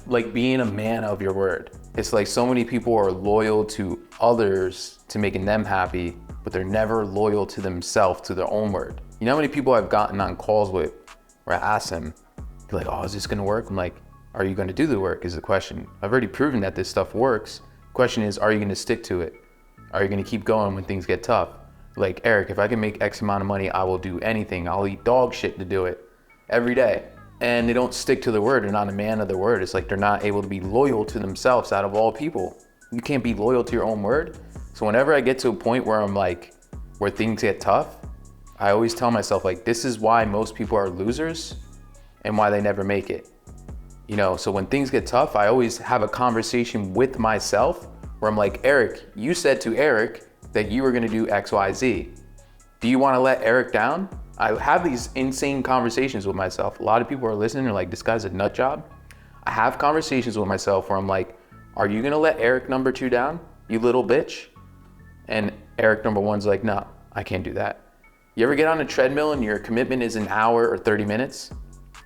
like being a man of your word. It's like so many people are loyal to others to making them happy, but they're never loyal to themselves, to their own word. You know how many people I've gotten on calls with where I ask them, they're like, oh, is this gonna work? I'm like, are you gonna do the work is the question. I've already proven that this stuff works. Question is, are you gonna stick to it? Are you gonna keep going when things get tough? Like, Eric, if I can make X amount of money, I will do anything. I'll eat dog shit to do it every day. And they don't stick to the word. They're not a man of the word. It's like they're not able to be loyal to themselves out of all people. You can't be loyal to your own word. So whenever I get to a point where I'm like, where things get tough, I always tell myself like, this is why most people are losers and why they never make it. So when things get tough, I always have a conversation with myself where I'm like, Eric, you said to Eric that you were gonna do X, Y, Z. Do you wanna let Eric down? I have these insane conversations with myself. A lot of people are listening and like, this guy's a nut job. I have conversations with myself where I'm like, are you gonna let Eric number 2 down, you little bitch? And Eric number 1's like, no, I can't do that. You ever get on a treadmill and your commitment is an hour or 30 minutes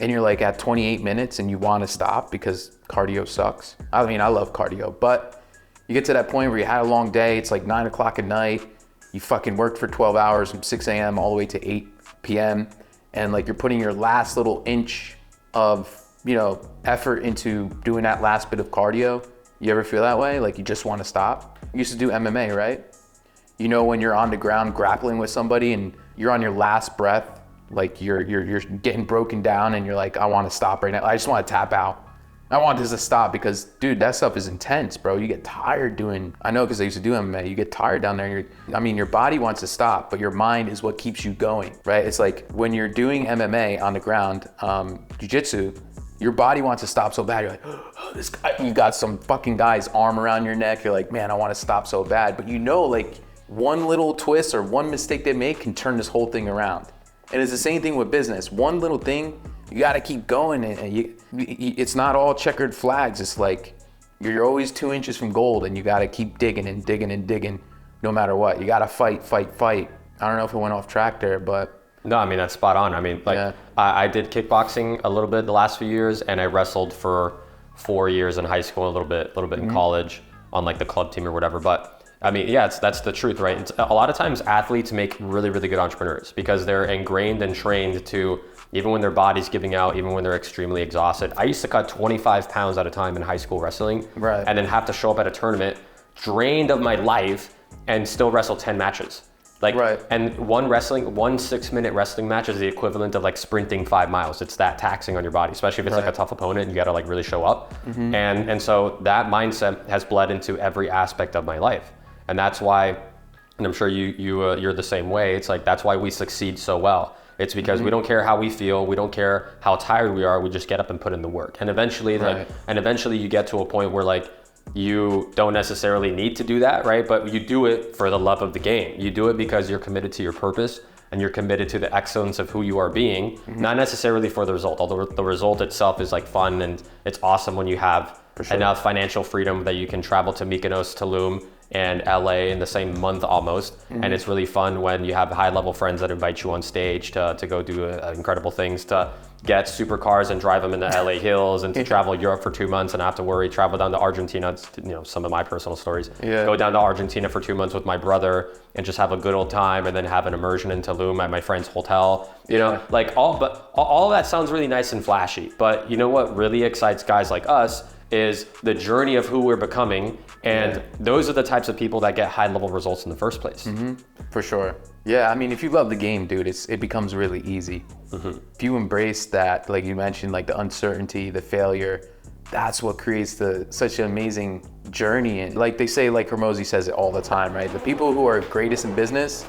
and you're like at 28 minutes and you wanna stop because cardio sucks? I mean, I love cardio, but you get to that point where you had a long day, it's like 9 o'clock at night, you fucking worked for 12 hours from 6 a.m. all the way to 8 p.m. and like you're putting your last little inch of, effort into doing that last bit of cardio. You ever feel that way? Like you just want to stop? You used to do MMA, right? When you're on the ground grappling with somebody and you're on your last breath, like you're getting broken down and you're like, I want to stop right now. I just want to tap out. I want this to stop because, dude, that stuff is intense, bro. You get tired doing, I know because I used to do MMA, you get tired down there. Your body wants to stop, but your mind is what keeps you going, right? It's like when you're doing MMA on the ground, jiu-jitsu, your body wants to stop so bad. You're like, oh, this guy, you got some fucking guy's arm around your neck. You're like, man, I want to stop so bad. But you know, like one little twist or one mistake they make can turn this whole thing around. And it's the same thing with business. One little thing, you got to keep going, and it's not all checkered flags. It's like you're always 2 inches from gold, and you got to keep digging and digging and digging no matter what. You got to fight. I don't know if it went off track there, but. No, I mean, that's spot on. I mean, like yeah. I did kickboxing a little bit the last few years, and I wrestled for 4 years in high school, a little bit in college on like the club team or whatever. But I mean, yeah, that's the truth, right? It's, a lot of times athletes make really, really good entrepreneurs because they're ingrained and trained to, even when their body's giving out, even when they're extremely exhausted. I used to cut 25 pounds at a time in high school wrestling, right, and then have to show up at a tournament drained of my life and still wrestle 10 matches. Like, right. And one 6-minute wrestling match is the equivalent of like sprinting 5 miles. It's that taxing on your body, especially if it's like a tough opponent and you gotta like really show up. And so that mindset has bled into every aspect of my life. And that's why, and I'm sure you're the same way, it's like, that's why we succeed so well. It's because we don't care how we feel, we don't care how tired we are, we just get up and put in the work. And eventually, eventually you get to a point where like, you don't necessarily need to do that, right? But you do it for the love of the game. You do it because you're committed to your purpose and you're committed to the excellence of who you are being, not necessarily for the result, although the result itself is like fun and it's awesome when you have enough financial freedom that you can travel to Mykonos, Tulum, and LA in the same month almost. And it's really fun when you have high level friends that invite you on stage to go do incredible things, to get supercars and drive them in the LA hills, and to travel Europe for 2 months and not have to worry, travel down to Argentina. It's, some of my personal stories. Go down to Argentina for 2 months with my brother and just have a good old time, and then have an immersion in Tulum at my friend's hotel. Like all of that sounds really nice and flashy, but you know what really excites guys like us is the journey of who we're becoming, and those are the types of people that get high level results in the first place. For sure. Yeah, I mean, if you love the game, dude, it becomes really easy. If you embrace that, like you mentioned, like the uncertainty, the failure, that's what creates such an amazing journey. And like they say, like Hormozi says it all the time, right? The people who are greatest in business,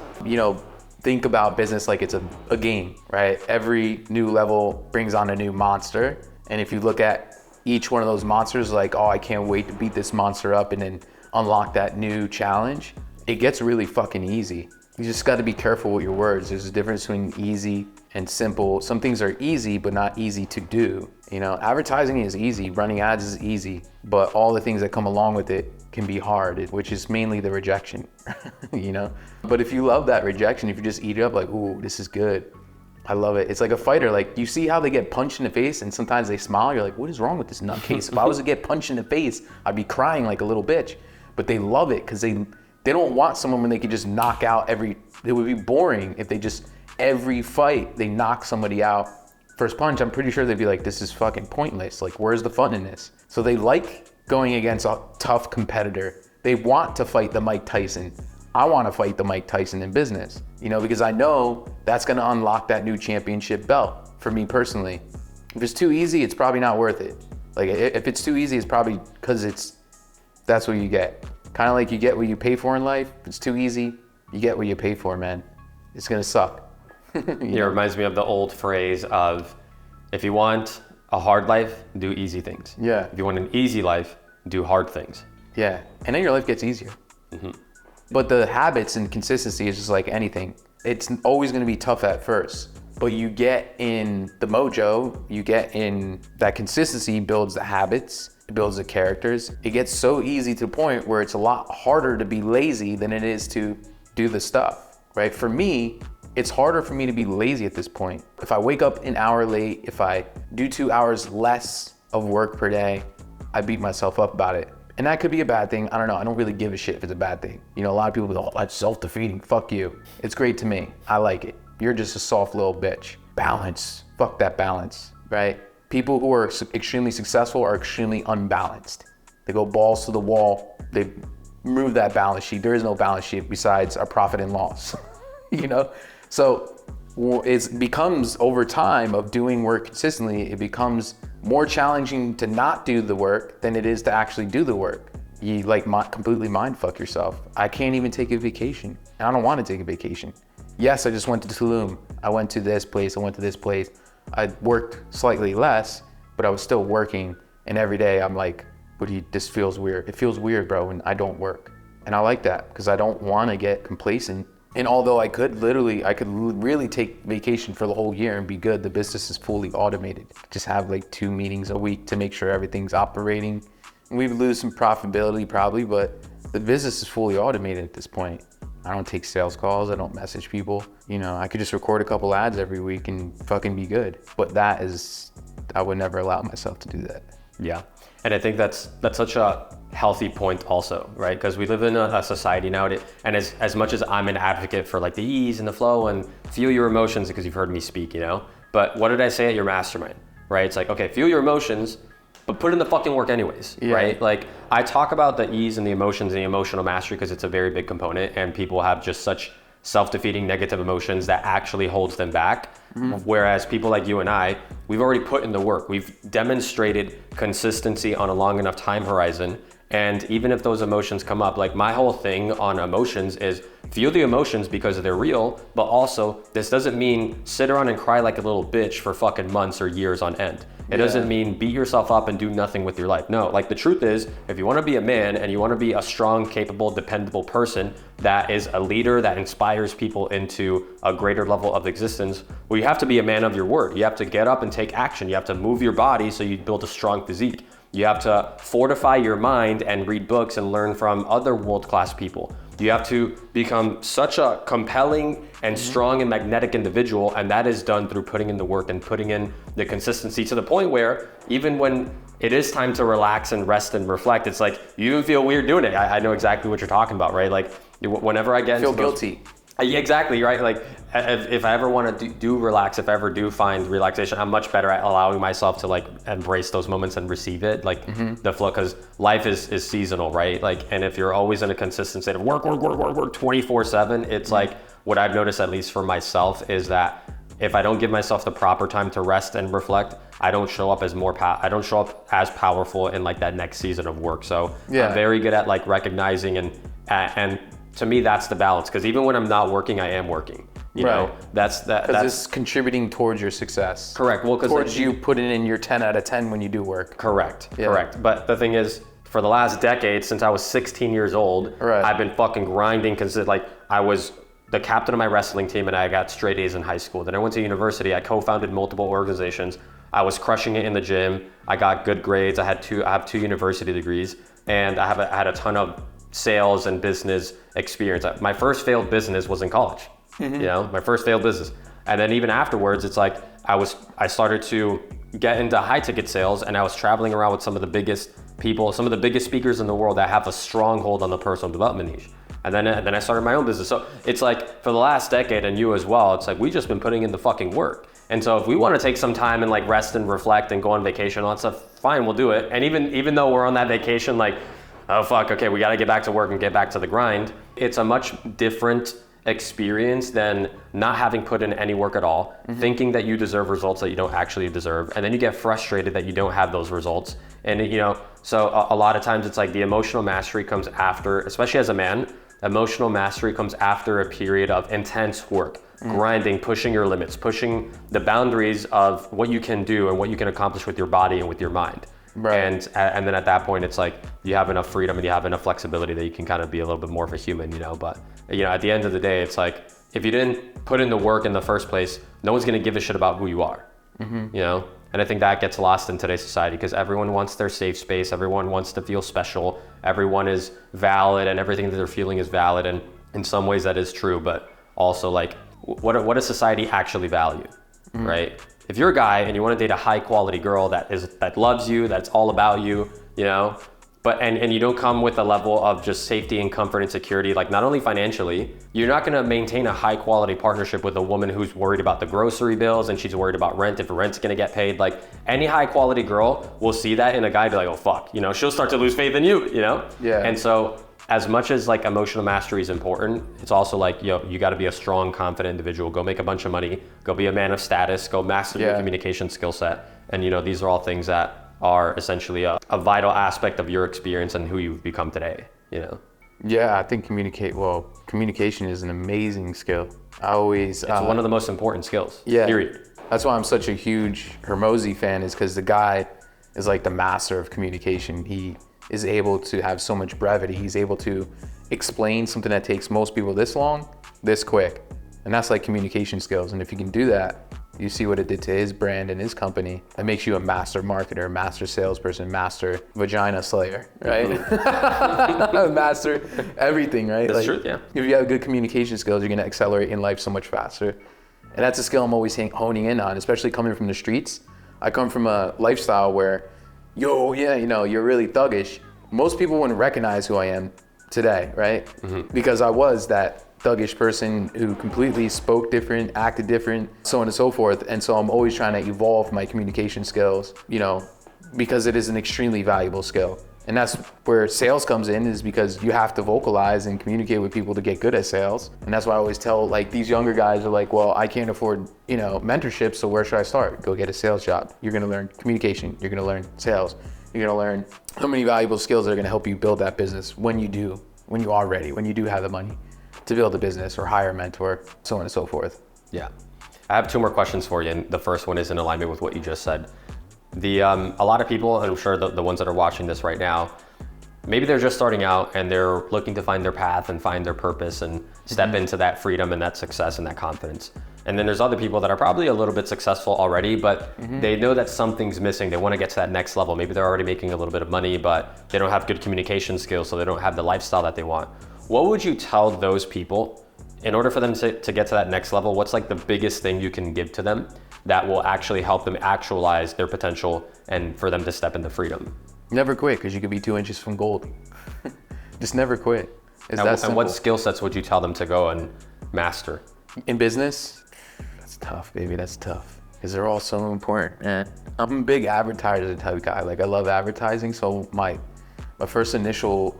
think about business like it's a game, right? Every new level brings on a new monster. And if you look at each one of those monsters, like, oh, I can't wait to beat this monster up and then unlock that new challenge, it gets really fucking easy. You just got to be careful with your words. There's a difference between easy and simple. Some things are easy, but not easy to do. Advertising is easy, running ads is easy, but all the things that come along with it can be hard, which is mainly the rejection, But if you love that rejection, if you just eat it up like, ooh, this is good, I love it. It's like a fighter. Like, you see how they get punched in the face and sometimes they smile? You're like, what is wrong with this nutcase? If I was to get punched in the face, I'd be crying like a little bitch. But they love it because they don't want someone when they could just knock out it would be boring if they just, every fight, they knock somebody out. First punch, I'm pretty sure they'd be like, this is fucking pointless. Like, where's the fun in this? So they like going against a tough competitor. They want to fight the Mike Tyson. I want to fight the Mike Tyson in business, because I know that's going to unlock that new championship belt for me personally. If it's too easy, it's probably not worth it. Like, if it's too easy, it's probably because that's what you get. Kind of like you get what you pay for in life. If it's too easy, you get what you pay for, man. It's going to suck. It reminds me of the old phrase of, if you want a hard life, do easy things. Yeah. If you want an easy life, do hard things. Yeah. And then your life gets easier. But the habits and consistency is just like anything. It's always going to be tough at first, but you get in the mojo, you get in that consistency, builds the habits, it builds the characters. It gets so easy to the point where it's a lot harder to be lazy than it is to do the stuff, right? For me, it's harder for me to be lazy at this point. If I wake up an hour late, if I do 2 hours less of work per day, I beat myself up about it. And that could be a bad thing. I don't know. I don't really give a shit if it's a bad thing. A lot of people go, oh, that's self-defeating. Fuck you. It's great to me. I like it. You're just a soft little bitch. Balance. Fuck that balance, right? People who are extremely successful are extremely unbalanced. They go balls to the wall. They remove that balance sheet. There is no balance sheet besides our profit and loss, So it becomes over time of doing work consistently, it becomes more challenging to not do the work than it is to actually do the work. You like completely mind fuck yourself. I can't even take a vacation. I don't want to take a vacation. Yes, I just went to Tulum. I went to this place. I went to this place. I worked slightly less, but I was still working. And every day I'm like, this feels weird. It feels weird, bro, when I don't work. And I like that because I don't want to get complacent. And although I could really take vacation for the whole year and be good, the business is fully automated. Just have like 2 meetings a week to make sure everything's operating. We would lose some profitability probably, but the business is fully automated at this point. I don't take sales calls, I don't message people. You know, I could just record a couple ads every week and fucking be good. But I would never allow myself to do that. Yeah, and I think that's such a healthy point also, right? Because we live in a society nowadays, and as much as I'm an advocate for like the ease and the flow and feel your emotions, because you've heard me speak, you know, but what did I say at your mastermind, right? It's like, okay, feel your emotions, but put in the fucking work anyways, right? Like I talk about the ease and the emotions and the emotional mastery because it's a very big component, and people have just such self-defeating negative emotions that actually holds them back. Whereas people like you and I, we've already put in the work. We've demonstrated consistency on a long enough time horizon. And even if those emotions come up, like my whole thing on emotions is feel the emotions because they're real, but also this doesn't mean sit around and cry like a little bitch for fucking months or years on end. It doesn't mean beat yourself up and do nothing with your life. No, like the truth is, if you want to be a man and you want to be a strong, capable, dependable person that is a leader that inspires people into a greater level of existence, well, you have to be a man of your word. You have to get up and take action. You have to move your body so you build a strong physique. You have to fortify your mind and read books and learn from other world-class people. You have to become such a compelling and strong and magnetic individual, and that is done through putting in the work and putting in the consistency to the point where even when it is time to relax and rest and reflect, it's like you don't feel weird doing it. I know exactly what you're talking about, right? Like whenever I get feel guilty. Yeah, exactly, right? Like if I ever want to do relax, if I ever do find relaxation, I'm much better at allowing myself to like embrace those moments and receive it, like the flow, because life is seasonal, right? Like, and if you're always in a consistent state of work 24/7, it's like what I've noticed, at least for myself, is that if I don't give myself the proper time to rest and reflect, I don't show up as I don't show up as powerful in like that next season of work. So I'm very good at like recognizing and to me, that's the balance. Because even when I'm not working, I am working. You know, that's it's contributing towards your success. Correct. Well, because towards you putting in your 10 out of 10 when you do work. Correct. But the thing is, for the last decade, since I was 16 years old, I've been fucking grinding because like I was the captain of my wrestling team and I got straight A's in high school. Then I went to university. I co-founded multiple organizations. I was crushing it in the gym. I got good grades. I have 2 university degrees, and I had a ton of sales and business experience. My first failed business was in college. You know, my first failed business. And then even afterwards, it's like I started to get into high ticket sales, and I was traveling around with some of the biggest people, some of the biggest speakers in the world that have a stronghold on the personal development niche. And then I started my own business. So it's like for the last decade, and you as well, it's like we just been putting in the fucking work. And so if we want to take some time and like rest and reflect and go on vacation, all that stuff, fine, we'll do it. And even though we're on that vacation, like, oh fuck, okay, we gotta get back to work and get back to the grind. It's a much different experience than not having put in any work at all, thinking that you deserve results that you don't actually deserve, and then you get frustrated that you don't have those results. And you know, so a lot of times it's like the emotional mastery comes after, especially as a man, emotional mastery comes after a period of intense work, grinding, pushing your limits, pushing the boundaries of what you can do and what you can accomplish with your body and with your mind. And then at that point, it's like you have enough freedom and you have enough flexibility that you can kind of be a little bit more of a human, you know. But you know, at the end of the day, it's like if you didn't put in the work in the first place, no one's gonna give a shit about who you are, you know. And I think that gets lost in today's society because everyone wants their safe space, everyone wants to feel special, everyone is valid, and everything that they're feeling is valid. And in some ways, that is true, but also like, what does society actually value, right? If you're a guy and you want to date a high quality girl that loves you, that's all about you, you know, but and you don't come with a level of just safety and comfort and security, like not only financially, you're not going to maintain a high quality partnership with a woman who's worried about the grocery bills and she's worried about rent, if rent's going to get paid. Like any high quality girl will see that in a guy, be like, oh fuck, you know, she'll start to lose faith in you, you know? Yeah. And so as much as like emotional mastery is important, it's also like, you got to be a strong, confident individual. Go make a bunch of money, go be a man of status, go master your communication skill set. And these are all things that are essentially a vital aspect of your experience and who you've become today, Yeah, I think communication is an amazing skill. It's one of the most important skills, yeah, period. That's why I'm such a huge Hormozi fan, is because the guy is like the master of communication. He is able to have so much brevity. He's able to explain something that takes most people this long, this quick. And that's like communication skills. And if you can do that, you see what it did to his brand and his company. It makes you a master marketer, master salesperson, master vagina slayer, right? Master everything, right? That's true, yeah. If you have good communication skills, you're gonna accelerate in life so much faster. And that's a skill I'm always honing in on, especially coming from the streets. I come from a lifestyle where, you're really thuggish. Most people wouldn't recognize who I am today, right? Mm-hmm. Because I was that thuggish person who completely spoke different, acted different, so on and so forth. And so I'm always trying to evolve my communication skills, because it is an extremely valuable skill. And that's where sales comes in, is because you have to vocalize and communicate with people to get good at sales. And that's why I always tell, like, these younger guys are like, well, I can't afford, mentorship, so where should I start? Go get a sales job. You're gonna learn communication, you're gonna learn sales, you're gonna learn so many valuable skills that are gonna help you build that business when you are ready, when you do have the money to build a business or hire a mentor, so on and so forth. Yeah. I have 2 more questions for you, and the first one is in alignment with what you just said. A lot of people, and I'm sure the ones that are watching this right now, maybe they're just starting out and they're looking to find their path and find their purpose and step into that freedom and that success and that confidence. And then there's other people that are probably a little bit successful already, but they know that something's missing. They want to get to that next level. Maybe they're already making a little bit of money, but they don't have good communication skills, so they don't have the lifestyle that they want. What would you tell those people in order for them to get to that next level? What's like the biggest thing you can give to them that will actually help them actualize their potential and for them to step into freedom? Never quit, because you could be 2 inches from gold. Just never quit. And what skill sets would you tell them to go and master? In business, that's tough, baby, that's tough. Because they're all so important. I'm a big advertiser type guy. Like, I love advertising, so my first initial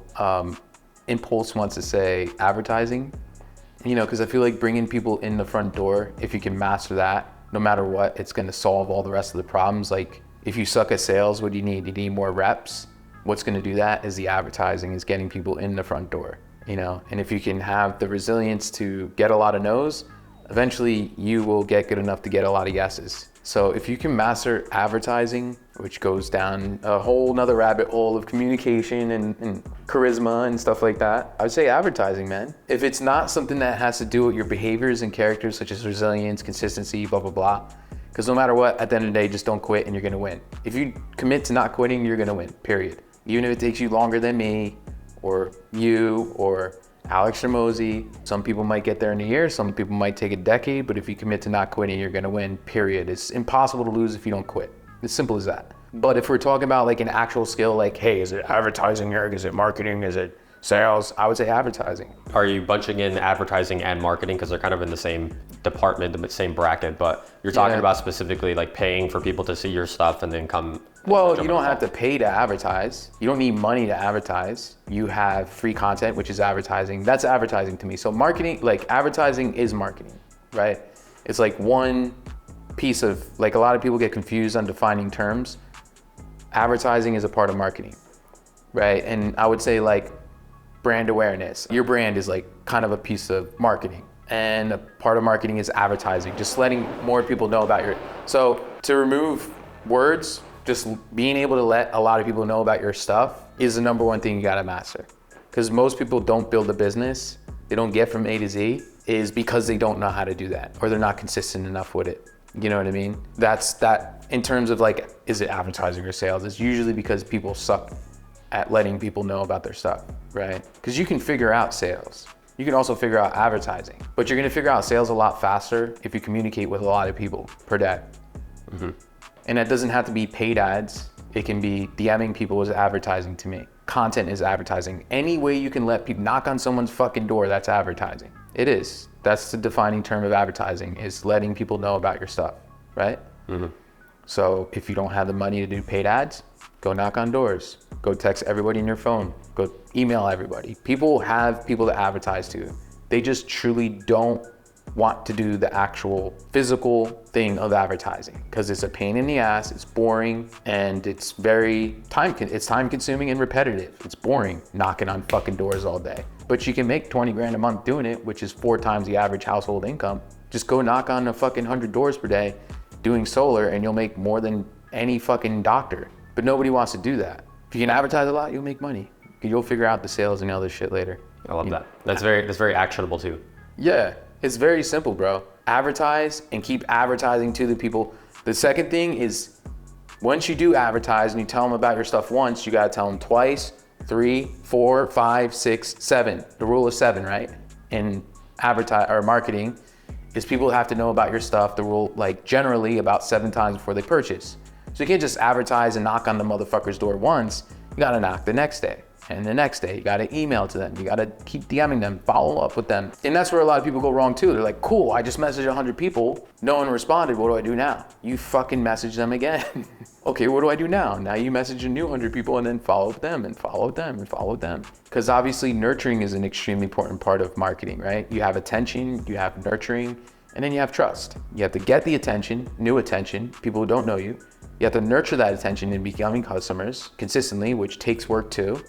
impulse wants to say advertising, because I feel like bringing people in the front door, if you can master that, no matter what, it's gonna solve all the rest of the problems. Like, if you suck at sales, what do you need? You need more reps. What's gonna do that is the advertising, is getting people in the front door, And if you can have the resilience to get a lot of no's, eventually you will get good enough to get a lot of yeses. So if you can master advertising, which goes down a whole nother rabbit hole of communication and charisma and stuff like that, I would say advertising, man. If it's not something that has to do with your behaviors and characters, such as resilience, consistency, blah, blah, blah, because no matter what, at the end of the day, just don't quit and you're gonna win. If you commit to not quitting, you're gonna win, period. Even if it takes you longer than me, or you, or Alex Hormozi. Some people might get there in a year, some people might take a decade, but if you commit to not quitting, you're gonna win, period. It's impossible to lose if you don't quit. It's simple as that. But if we're talking about like an actual skill, like, hey, is it advertising, Erik? Is it marketing? Is it sales? I would say advertising. Are you bunching in advertising and marketing because they're kind of in the same department, the same bracket, but you're talking about specifically like paying for people to see your stuff and then come? Well, you don't have to pay to advertise. You don't need money to advertise. You have free content, which is advertising. That's advertising to me. So marketing, like advertising is marketing, right? It's like one piece of, like, a lot of people get confused on defining terms. Advertising is a part of marketing, right? And I would say like brand awareness. Your brand is like kind of a piece of marketing, and a part of marketing is advertising, just letting more people know about your, so to remove words, just being able to let a lot of people know about your stuff is the number one thing you gotta master. Because most people don't build a business, they don't get from A to Z, is because they don't know how to do that, or they're not consistent enough with it. You know what I mean? That's that in terms of like, is it advertising or sales? It's usually because people suck at letting people know about their stuff, right? Because you can figure out sales. You can also figure out advertising, but you're gonna figure out sales a lot faster if you communicate with a lot of people per day. Mm-hmm. And that doesn't have to be paid ads. It can be DMing people is advertising to me. Content is advertising. Any way you can let people knock on someone's fucking door, that's advertising. It is. That's the defining term of advertising, is letting people know about your stuff, right? Mm-hmm. So if you don't have the money to do paid ads, go knock on doors, go text everybody in your phone, go email everybody. People have people to advertise to. They just truly don't want to do the actual physical thing of advertising because it's a pain in the ass, it's boring, and it's very time consuming and repetitive. It's boring knocking on fucking doors all day. But you can make 20 grand a month doing it, which is 4 times the average household income. Just go knock on a fucking 100 doors per day doing solar and you'll make more than any fucking doctor. But nobody wants to do that. If you can advertise a lot, you'll make money. You'll figure out the sales and all this shit later. I love that. That's very actionable too. Yeah, it's very simple, bro. Advertise and keep advertising to the people. The second thing is once you do advertise and you tell them about your stuff once, you gotta tell them twice, 3, 4, 5, 6, 7. The rule of 7, right? In marketing is people have to know about your stuff, the rule, like generally about 7 times before they purchase. So you can't just advertise and knock on the motherfucker's door once. You gotta knock the next day. And the next day, you gotta email to them. You gotta keep DMing them, follow up with them. And that's where a lot of people go wrong too. They're like, cool, I just messaged 100 people. No one responded, what do I do now? You fucking message them again. Okay, what do I do now? Now you message a new 100 people and then follow up them and follow up them and follow up them. Because obviously nurturing is an extremely important part of marketing, right? You have attention, you have nurturing, and then you have trust. You have to get the attention, new attention, people who don't know you. You have to nurture that attention in becoming customers consistently, which takes work too.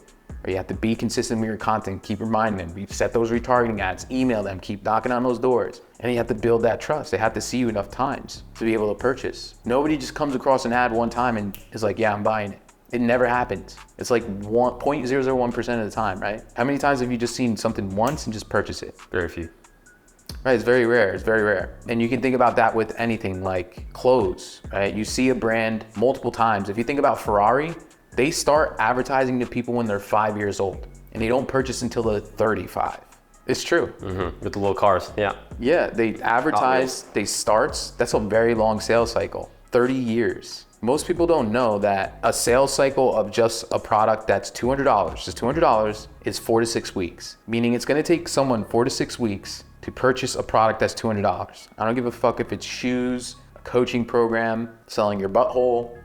Or you have to be consistent with your content, keep reminding them, set those retargeting ads, email them, keep knocking on those doors. And you have to build that trust. They have to see you enough times to be able to purchase. Nobody just comes across an ad one time and is like, yeah, I'm buying it. It never happens. It's like 0.001% of the time, right? How many times have you just seen something once and just purchase it? Very few. Right, it's very rare, it's very rare. And you can think about that with anything like clothes, right? You see a brand multiple times. If you think about Ferrari, they start advertising to people when they're 5 years old and they don't purchase until they're 35. It's true. Mm-hmm. With the little cars, yeah. Yeah, they advertise, that's a very long sales cycle, 30 years. Most people don't know that a sales cycle of just a product that's $200 is 4 to 6 weeks. Meaning it's gonna take someone 4 to 6 weeks to purchase a product that's $200. I don't give a fuck if it's shoes, a coaching program, selling your butthole,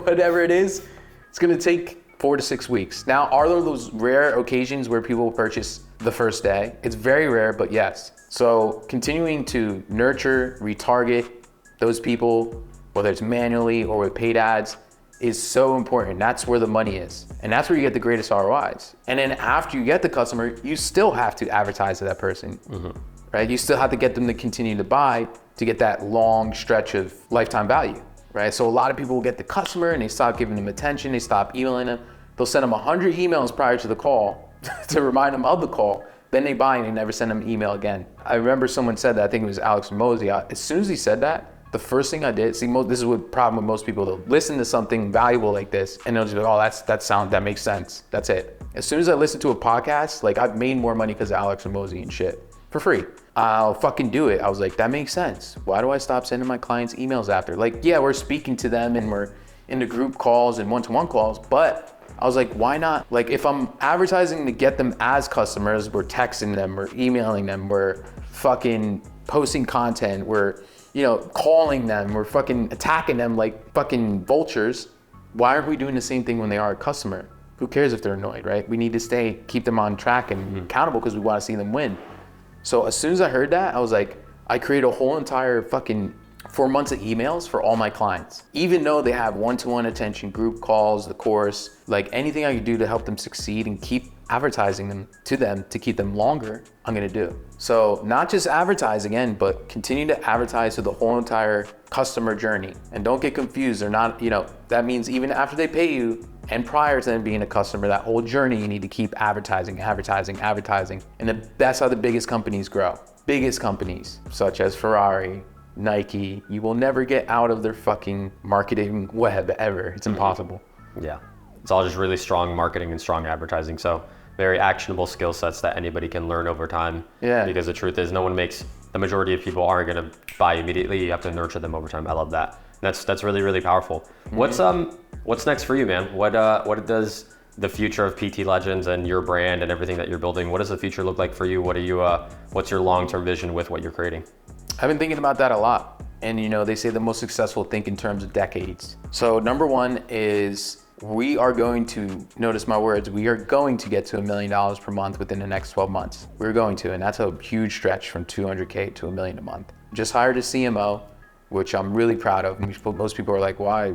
whatever it is. It's gonna take 4 to 6 weeks. Now, are there those rare occasions where people purchase the first day? It's very rare, but yes. So continuing to nurture, retarget those people, whether it's manually or with paid ads, is so important. That's where the money is. And that's where you get the greatest ROIs. And then after you get the customer, you still have to advertise to that person, right? You still have to get them to continue to buy to get that long stretch of lifetime value. Right? So a lot of people will get the customer and they stop giving them attention, they stop emailing them. They'll send them 100 emails prior to the call to remind them of the call. Then they buy and they never send them an email again. I remember someone said that, I think it was Alex Mosey. As soon as he said that, the first thing I did, this is what problem with most people, they'll listen to something valuable like this and they'll just be like, oh, that makes sense. That's it. As soon as I listen to a podcast, like I've made more money because of Alex Mosey and shit for free. I'll fucking do it. I was like, that makes sense. Why do I stop sending my clients emails after? Like, yeah, we're speaking to them and we're into group calls and one-to-one calls, but I was like, why not? Like, if I'm advertising to get them as customers, we're texting them, we're emailing them, we're fucking posting content, we're, calling them, we're fucking attacking them like fucking vultures. Why aren't we doing the same thing when they are a customer? Who cares if they're annoyed, right? We need to keep them on track and accountable because we want to see them win. So as soon as I heard that, I was like, I created a whole entire fucking 4 months of emails for all my clients. Even though they have one-to-one attention, group calls, the course, like anything I could do to help them succeed and keep advertising them to keep them longer, I'm gonna do. So not just advertise again, but continue to advertise to the whole entire customer journey. And don't get confused, they're not, that means even after they pay you, and prior to them being a customer, that whole journey, you need to keep advertising. And that's how the biggest companies grow. Biggest companies, such as Ferrari, Nike, you will never get out of their fucking marketing web ever. It's impossible. Yeah, it's all just really strong marketing and strong advertising. So very actionable skill sets that anybody can learn over time. Yeah. Because the truth is the majority of people aren't gonna buy immediately. You have to nurture them over time. I love that. That's really, really powerful. What's next for you, man? What does the future of PT Legends and your brand and everything that you're building, what does the future look like for you? What's your long-term vision with what you're creating? I've been thinking about that a lot. And they say the most successful think in terms of decades. So number one is we are going to, notice my words, we are going to get to $1 million per month within the next 12 months. We're going to, and that's a huge stretch from 200K to $1 million a month. Just hired a CMO, which I'm really proud of. Most people are like, why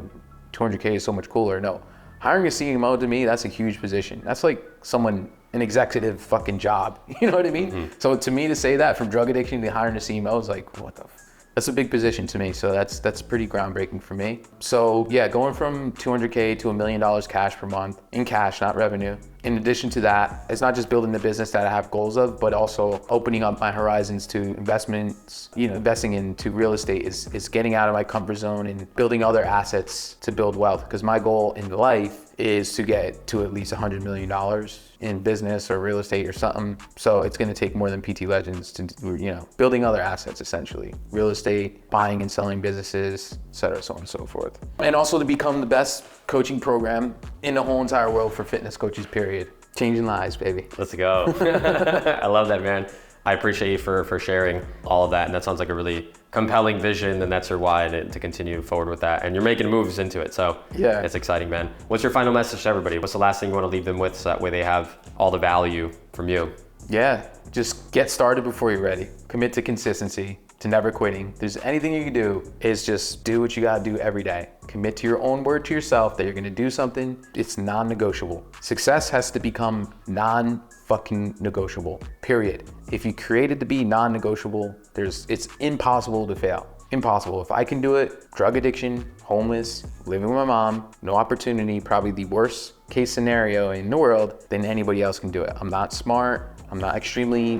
200K is so much cooler? No, hiring a CMO to me, that's a huge position. That's like an executive fucking job. You know what I mean? Mm-hmm. So to me to say that from drug addiction to hiring a CMO is like, what the that's a big position to me. So that's pretty groundbreaking for me. So yeah, going from 200K to $1 million cash per month, in cash, not revenue. In addition to that, it's not just building the business that I have goals of, but also opening up my horizons to investments, investing into real estate is getting out of my comfort zone and building other assets to build wealth. Because my goal in life is to get to at least $100 million in business or real estate or something. So it's gonna take more than PT Legends to, building other assets essentially. Real estate, buying and selling businesses, et cetera, so on and so forth. And also to become the best coaching program in the whole entire world for fitness coaches, period. Changing lives, baby. Let's go. I love that, man. I appreciate you for sharing all of that. And that sounds like a really compelling vision, and that's your why to continue forward with that. And you're making moves into it. So yeah, it's exciting, man. What's your final message to everybody? What's the last thing you want to leave them with so that way they have all the value from you? Yeah, just get started before you're ready. Commit to consistency, to never quitting. If there's anything you can do, is just do what you gotta do every day. Commit to your own word to yourself that you're gonna do something. It's non-negotiable. Success has to become non-fucking negotiable, period. If you create it to be non-negotiable, it's impossible to fail. Impossible. If I can do it, drug addiction, homeless, living with my mom, no opportunity, probably the worst case scenario in the world, then anybody else can do it. I'm not smart. I'm not extremely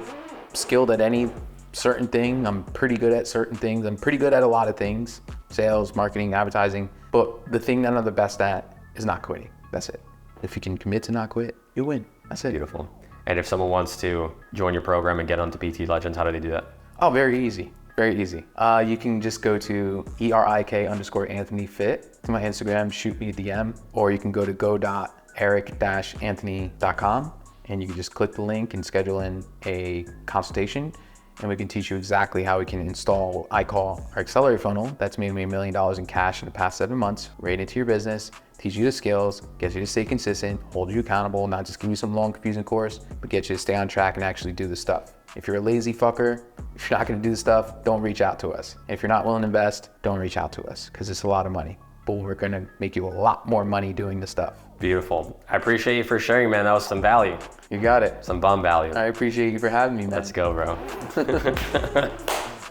skilled at any certain thing. I'm pretty good at certain things. I'm pretty good at a lot of things. Sales, marketing, advertising. But the thing that I'm the best at is not quitting. That's it. If you can commit to not quit, you win. That's it. Beautiful. And if someone wants to join your program and get onto PT Legends, how do they do that? Oh, very easy. Very easy. You can just go to ERIK_AnthonyFit to my Instagram, shoot me a DM, or you can go to go.erik-anthony.com and you can just click the link and schedule in a consultation, and we can teach you exactly how we can install what I call our accelerator funnel. That's made me $1 million in cash in the past 7 months, right into your business, teach you the skills, get you to stay consistent, hold you accountable, not just give you some long, confusing course, but get you to stay on track and actually do the stuff. If you're a lazy fucker, if you're not gonna do the stuff, don't reach out to us. If you're not willing to invest, don't reach out to us, because it's a lot of money. But we're gonna make you a lot more money doing the stuff. Beautiful. I appreciate you for sharing, man. That was some value. You got it. Some bomb value. I appreciate you for having me, man. Let's go, bro.